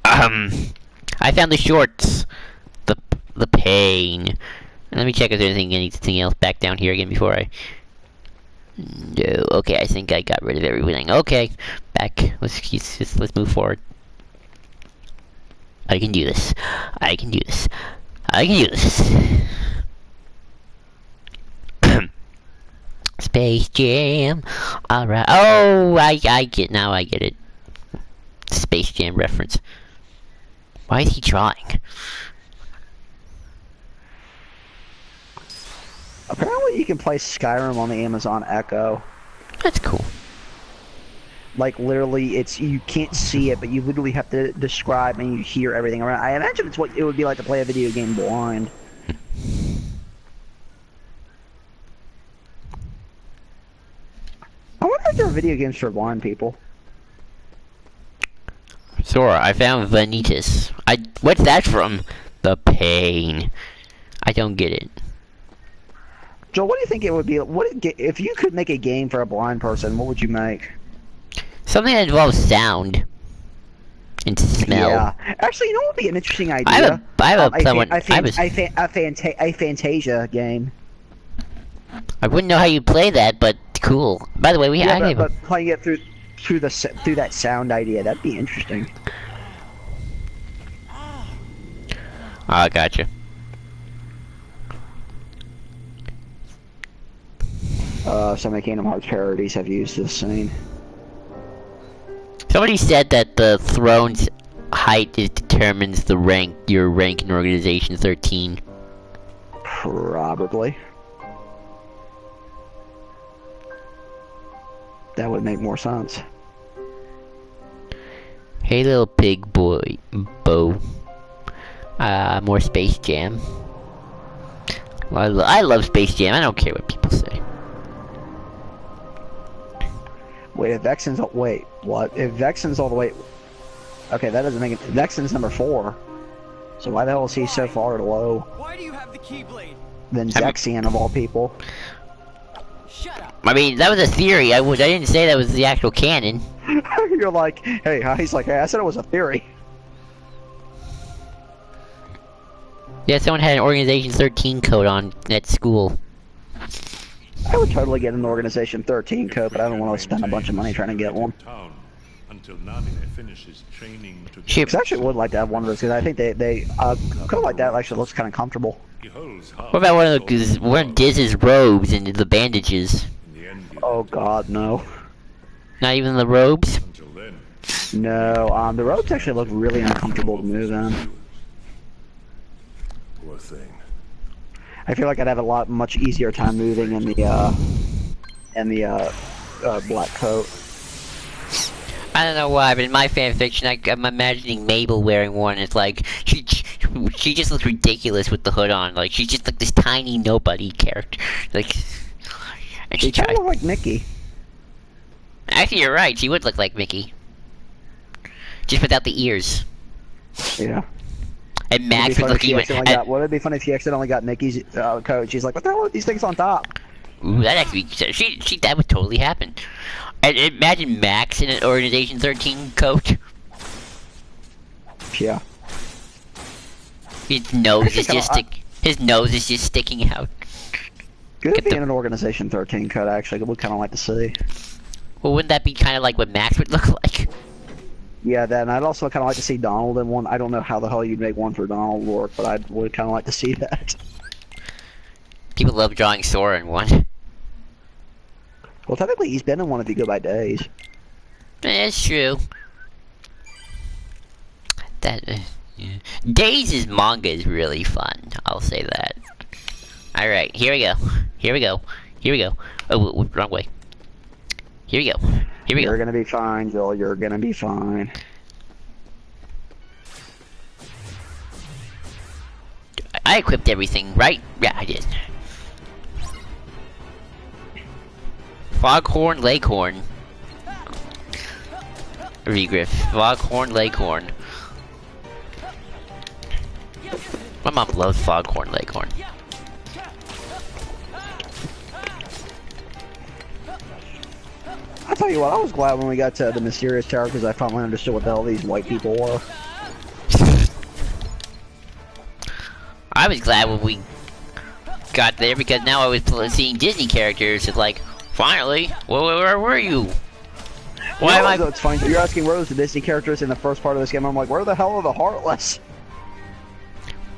I found the shorts. The pain. Let me check if there's anything else back down here again before I. No. Okay, I think I got rid of everything. Okay, back. Let's move forward. I can do this. I can do this. Space Jam. Alright. Oh, I get it. Space Jam reference. Why is he drawing? Apparently you can play Skyrim on the Amazon Echo. That's cool. Like literally, you can't see it, but you literally have to describe and you hear everything around. I imagine it's what it would be like to play a video game blind. I wonder if there are video games for blind people. Sora, I found Vanitas. What's that from? The pain. I don't get it. Joel, what do you think it would be? If you could make a game for a blind person, what would you make? Something that involves sound and smell. Yeah, actually, you know what would be an interesting idea? A Fantasia game. I wouldn't know how you play that, but cool. By the way, but playing it through that sound idea, that'd be interesting. I gotcha. Some of the Kingdom Hearts parodies have used this scene. Somebody said that the throne's height determines your rank in Organization 13. Probably. That would make more sense. Hey little pig boy, Bo. More Space Jam. I love Space Jam, I don't care what people say. Wait, if Vexen's... Wait, what? If Vexen's all the way... Okay, that doesn't make it... Vexen's number 4. So why the hell is he so far low? Why do you have the Keyblade? Than Zexion of all people. Shut up. I mean, that was a theory. I didn't say that was the actual canon. You're like, hey, he's like, hey, I said it was a theory. Yeah, someone had an Organization 13 code on at school. I would totally get an Organization 13 code, but I don't want to spend a bunch of money trying to get one. Until Naminé finishes training to Because I actually would like to have one of those, because I think they kind of like that actually looks kind of comfortable. What about one of Diz's robes and the bandages? Oh god, no. Not even the robes? No, the robes actually look really uncomfortable to move in. Poor thing. I feel like I'd have a much easier time moving in the black coat. I don't know why, but in my fanfiction, I'm imagining Mabel wearing one. It's like she just looks ridiculous with the hood on. Like she's just like this tiny nobody character. Like, and she kind of look like Mickey. Actually, you're right. She would look like Mickey, just without the ears. Yeah. And Max would look even. Would it be funny if she accidentally got Mickey's coat? She's like, "What the hell are these things on top?" Ooh, that actually, that would totally happen. And imagine Max in an Organization 13 coat. Yeah. His nose is just sticking out. Good to be in an Organization 13 coat. Actually, would kind of like to see. Well, wouldn't that be kind of like what Max would look like? Yeah, that, and I'd also kind of like to see Donald in one. I don't know how the hell you'd make one for Donald work, but I would kind of like to see that. People love drawing Sora in one. Well, technically, he's been in one if you go by days. That's true. Yeah. Days' manga is really fun. I'll say that. All right, here we go. Here we go. Here we go. Oh, wrong way. Here we go. Here we go. You're gonna be fine, Joel. You're gonna be fine. I equipped everything, right? Yeah, I did. Foghorn Leghorn. Regriff. Foghorn Leghorn. My mom loves Foghorn Leghorn. I'll tell you what, I was glad when we got to the mysterious tower because I finally understood what the hell these white people were. I was glad when we got there because now I was seeing Disney characters and like, finally, where were you? Why am I? It's funny. You're asking where was the Disney characters in the first part of this game. I'm like, where the hell are the Heartless?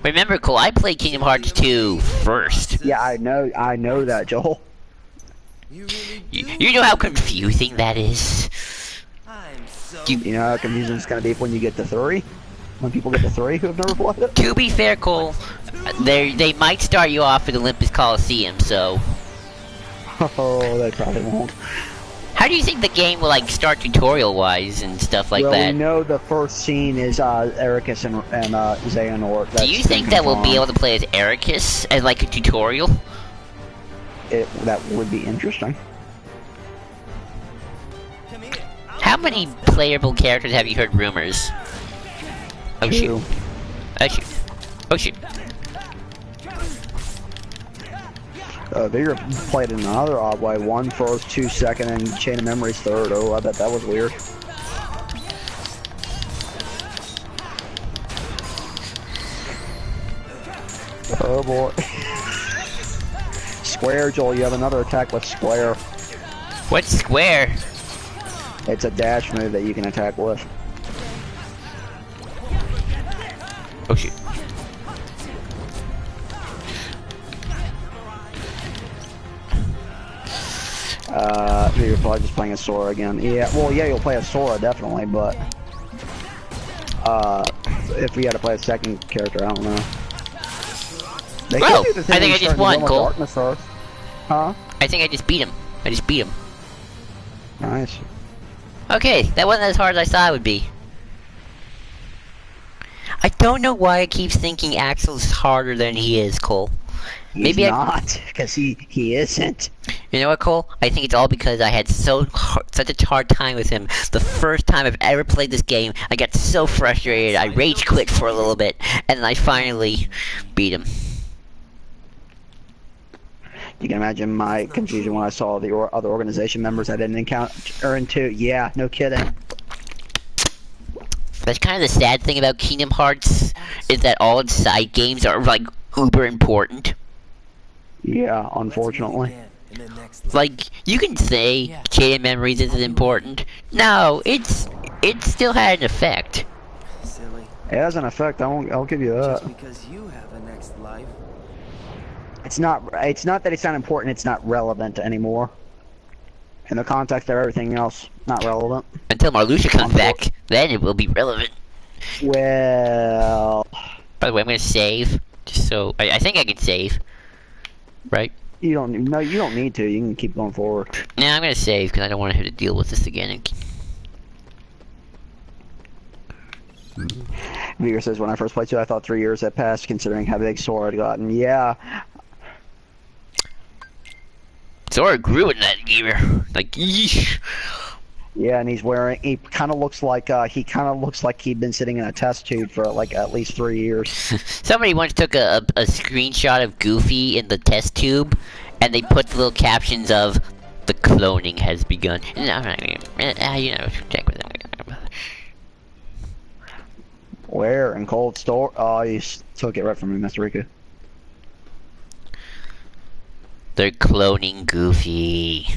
Remember, Cole, I played Kingdom Hearts 2 first. Yeah, I know that, Joel. You know how confusing that is? You know how confusing it's gonna be when you get to 3? When people get to 3 who have never played it? To be fair, Cole, they might start you off at Olympus Coliseum, so... Oh, they probably won't. How do you think the game will, like, start tutorial-wise and stuff like that? Well, we know the first scene is Ericus and Xehanort. Do you think that we'll be able to play as Ericus as, like, a tutorial? That would be interesting. How many playable characters have you heard rumors? Oh shoot. Oh shoot. Oh shoot. They played in another odd way. 1 first, 2 second, and Chain of Memories third. Oh, I bet that was weird. Oh boy. Square, Joel, you have another attack with Square. What's Square? It's a dash move that you can attack with. Oh shoot. You're probably just playing a Sora again. Yeah, well, yeah, you'll play a Sora, definitely, but... if we had to play a second character, I don't know. Well, I think I just won, Cole. Huh? I think I just beat him. I just beat him. Nice. Okay, that wasn't as hard as I thought it would be. I don't know why I keep thinking Axel's harder than he is, Cole. He's not, because he isn't. You know what, Cole? I think it's all because I had such a hard time with him. The first time I've ever played this game, I got so frustrated, I rage quit for a little bit, and then I finally beat him. You can imagine my confusion when I saw the other organization members I didn't encounter into. Yeah, no kidding. That's kind of the sad thing about Kingdom Hearts, is that all its side games are, like, uber important. Yeah, unfortunately. Like, you can say Chain of Memories isn't important. No, it still had an effect. Silly. It has an effect, I'll give you that. Just because you have a next life. It's not that it's not important, it's not relevant anymore. In the context of everything else, not relevant. Until Marluxia comes back, then it will be relevant. Well... By the way, I'm gonna save, just so... I think I can save. Right? You don't need to, you can keep going forward. Nah, I'm gonna save, because I don't want to have to deal with this again. Vigor says, when I first played 2, I thought 3 years had passed, considering how big Sora had gotten. Yeah. Sora grew in that year. Like, yeesh. Yeah, and he kind of looks like he'd been sitting in a test tube for like at least 3 years. Somebody once took a screenshot of Goofy in the test tube, and they put the little captions of, "The cloning has begun." You know, check with them. Where? In Cold Store? Oh, you took it right from me, Mr. Riku. They're cloning Goofy.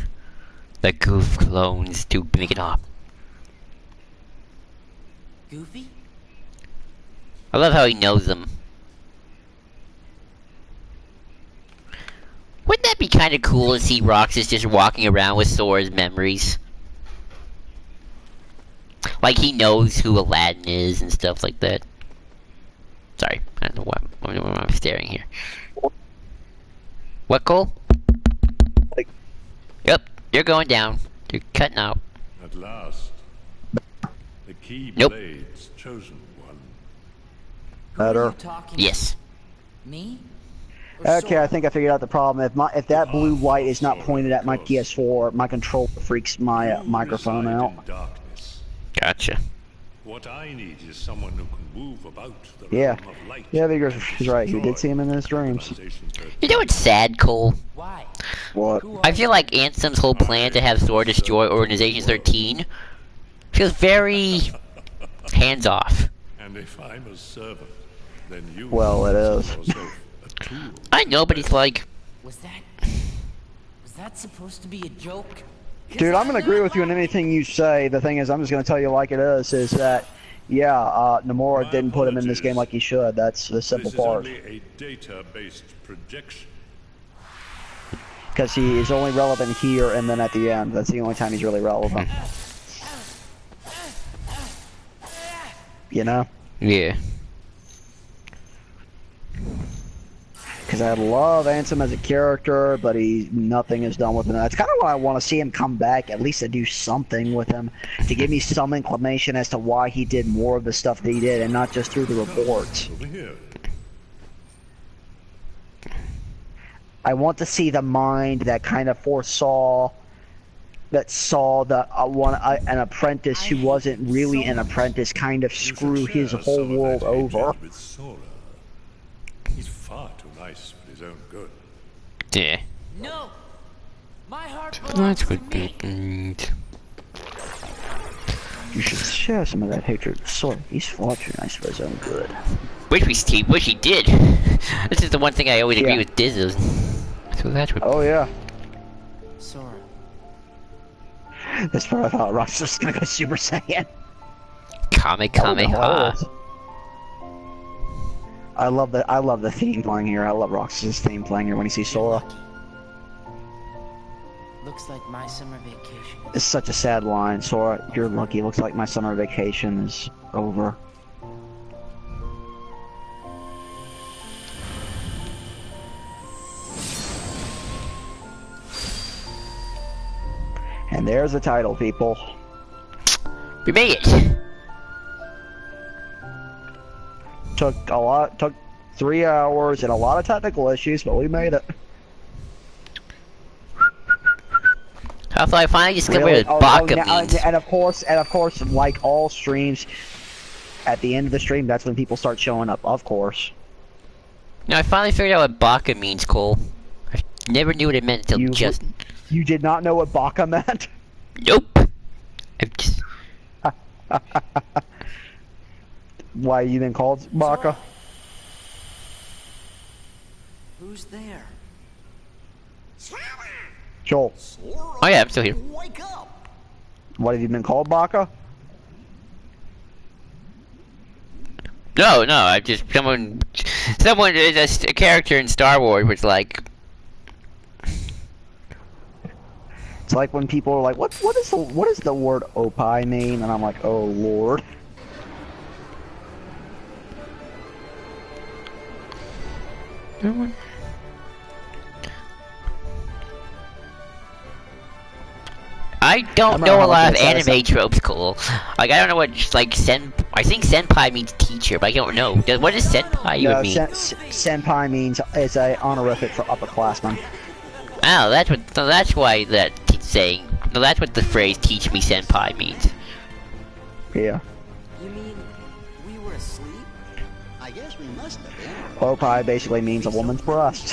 The Goof clones to make it up. Goofy? I love how he knows them. Wouldn't that be kind of cool to see Roxas just walking around with Sora's memories? Like he knows who Aladdin is and stuff like that. Sorry, I don't know why I'm staring here. What, Cole? Yep, you're going down. You're cutting out. At last, the Keyblade's chosen one. Better. Yes. Me? Okay, I think I figured out the problem. If that blue light is not pointed at my PS4, my controller freaks my microphone out. Gotcha. What I need is someone who can move about the Yeah. realm of light. Yeah, he's right. He did see him in his dreams. You know what's sad, Cole? Why? What? I feel like Ansem's whole plan to have Sora destroy Organization 13 feels very hands-off. And if I'm a servant, then you Well, it is. yourself a tool. I know, but he's like, Was that supposed to be a joke? Dude, I'm gonna agree with you on anything you say. The thing is, I'm just gonna tell you like it is that, yeah, Nomura didn't put him in this game like he should. That's the simple This is part. only a data-based projection. Because he is only relevant here and then at the end. That's the only time he's really relevant. You know? yeah. Because I love Ansem as a character, but nothing is done with him. That's kind of why I want to see him come back, at least to do something with him, to give me some inclination as to why he did more of the stuff that he did, and not just through the reports. Over here. I want to see the mind that kind of foresaw, that saw the an apprentice who wasn't really an apprentice kind of screw his whole world over. With Sora. He's far too nice for his own good. Yeah. No! My heart That's belongs to what me! happened. You should share some of that hatred. Sora, he's far too nice for his own good. Wish he did. This is the one thing I always agree Yeah. with Diz. So that's what. Oh yeah. Sora. That's where I thought Ross was gonna go Super Saiyan. Kamehameha. I love the theme playing here. I love Roxas' theme playing here when he sees Sora. Looks like my summer vacation. It's such a sad line. Sora, you're lucky. Looks like my summer vacation is over. And there's the title, people. We made it. Took 3 hours and a lot of technical issues, but we made it. After I finally discovered Really? what Baka means. And of course, like all streams, at the end of the stream, that's when people start showing up. Of course. No, I finally figured out what Baka means, Cole. I never knew what it meant until just. You did not know what Baka meant? Nope. I'm just. Why you been called Baka? Who's there? Joel. Oh yeah, I'm still here. Wake up! What have you been called, Baka? No, I just someone is a character in Star Wars was like. It's like when people are like, what does the word opie mean? And I'm like, oh lord. I don't know a lot of anime tropes, Cole. Like I don't know what like I think senpai means teacher, but I don't know. What does senpai even mean? Senpai means is a honorific for upperclassman. Oh, that's why that saying. No, that's what the phrase "teach me senpai" means. Yeah. You mean we were asleep? I guess we must have been. Opie basically means a woman's breast.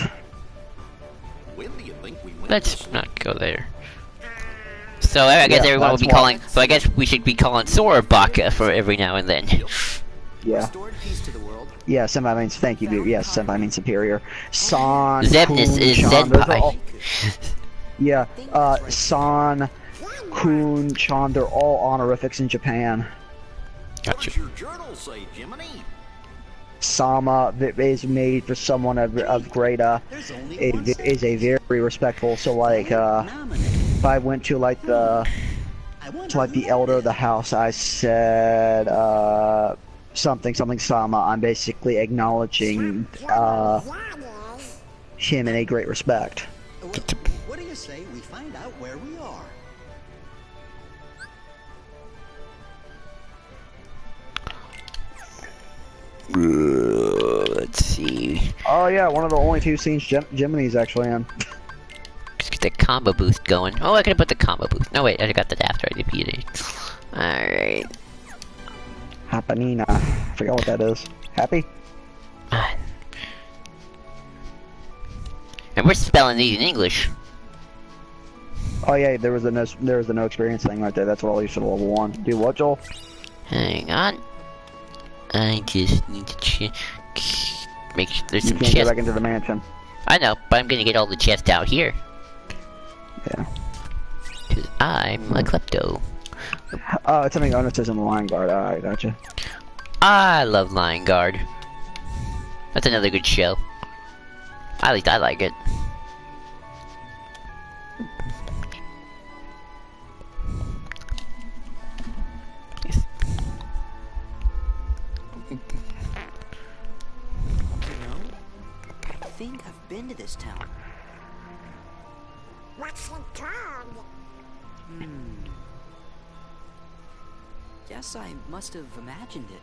When do you think we went? Let's not go there. So I guess Yeah, everyone will that's be why- calling. So I guess we should be calling Sora Baka for every now and then. Yeah. Restored peace to the world. Yeah, senpai means thank you, dude. Yes, senpai means superior. San, Zepnis Kun, is Chan, those are senpai. all- Yeah, San, Kun, Chan, they're all honorifics in Japan. What does your journal say, Jiminy? Sama is made for someone of great, is a very respectful. So like, if I went to like the elder of the house, I said, something Sama, I'm basically acknowledging, him in a great respect. What do you say we find out where we are? Let's see. Oh yeah, one of the only 2 scenes Jiminy's actually in. Let's get the combo boost going. Oh, I could have put the combo boost. No, wait, I got that after I defeated it. Alright. Hapanina. I forgot what that is. Happy? And we're spelling these in English. Oh yeah, there was a no experience thing right there. That's what I'll use for level 1. Do what, Joel? Hang on. I just need to make sure there's some You can't chests. go back into the mansion. I know, but I'm gonna get all the chests out here. Yeah. Cause I'm a klepto. Oh, it's something Onus says in the line guard. Alright, gotcha. I love Lion Guard. That's another good show. At least I like it. I think I've been to this town. What's it called? Guess I must have imagined it.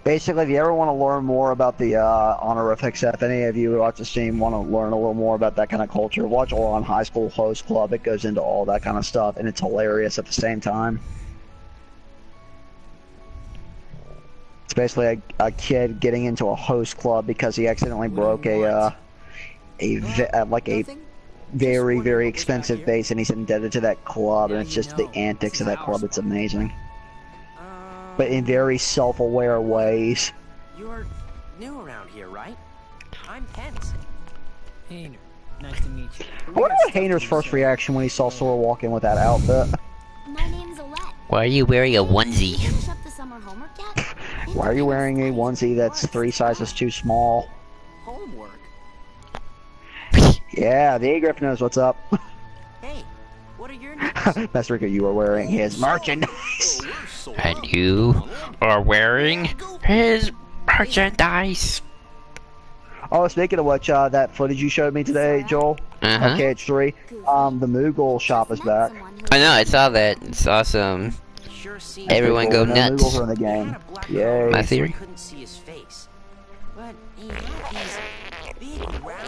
Basically, if you ever want to learn more about the honorifics, if any of you who watch the stream want to learn a little more about that kind of culture, watch on High School Host Club. It goes into all that kind of stuff, and it's hilarious at the same time. It's basically a kid getting into a host club because he accidentally broke a very, very expensive base, and he's indebted to that club, and it's just the antics of that club. It's amazing. But in very self-aware ways. You're new around here, right? I'm Pence. Hayner, nice to meet you. I wonder what Hayner's first reaction when he saw Sora walk in with that outfit. My name's Alette. Why are you wearing a onesie? Finish up the summer homework yet? Why are you wearing a onesie that's 3 sizes too small? Homework? Yeah, the A-Griff knows what's up. Hey, what are your names? Master Rico, you are wearing his merchandise. And you are wearing his merchandise. Oh, speaking of which, that footage you showed me today, Joel, okay, it's 3. The Moogle shop is back. I know, I saw that. It's awesome. Everyone go nuts. Moogles are in the game. Yay. My theory?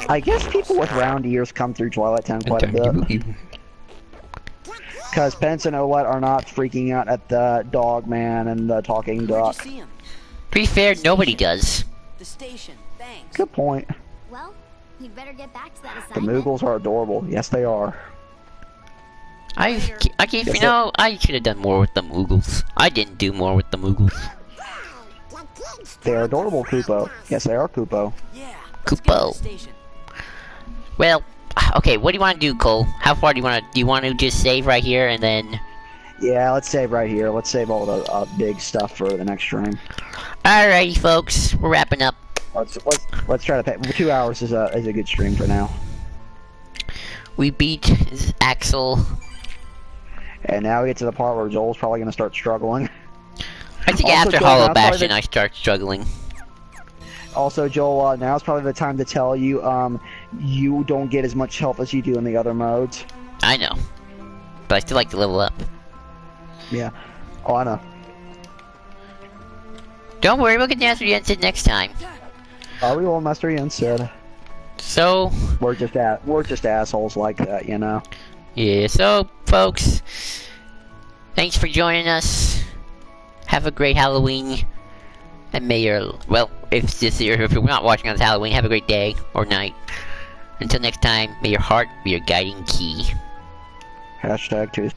I guess people with round ears come through Twilight Town quite a bit. Because Pence and Olette are not freaking out at the dog man and the talking duck. To be fair, nobody does. The station, thanks. Good point. Well, you'd better get back to that The assignment. Moogles are adorable. Yes, they are. I should have done more with the Moogles. I didn't do more with the Moogles. They are adorable, Koopo. Yes, they are Koopo. Koopo. Well, okay, what do you want to do, Cole? How far do you want to just save right here and then... Yeah, let's save right here. Let's save all the big stuff for the next stream. Alrighty, folks, we're wrapping up. Let's try to pay. 2 hours is a good stream for now. We beat Axel. And now we get to the part where Joel's probably gonna start struggling. I think Also, after Joel, Hollow now's probably Bastion I start struggling. Also, Joel, now's probably the time to tell you, you don't get as much health as you do in the other modes. I know. But I still like to level up. Yeah. Oh, I know. Don't worry, we'll get down to the end next time. We will, Master Ian said. So... We're just assholes like that, you know? Yeah, so, folks, thanks for joining us. Have a great Halloween. And may your, well, if you're not watching on this Halloween, have a great day or night. Until next time, may your heart be your guiding key. #2.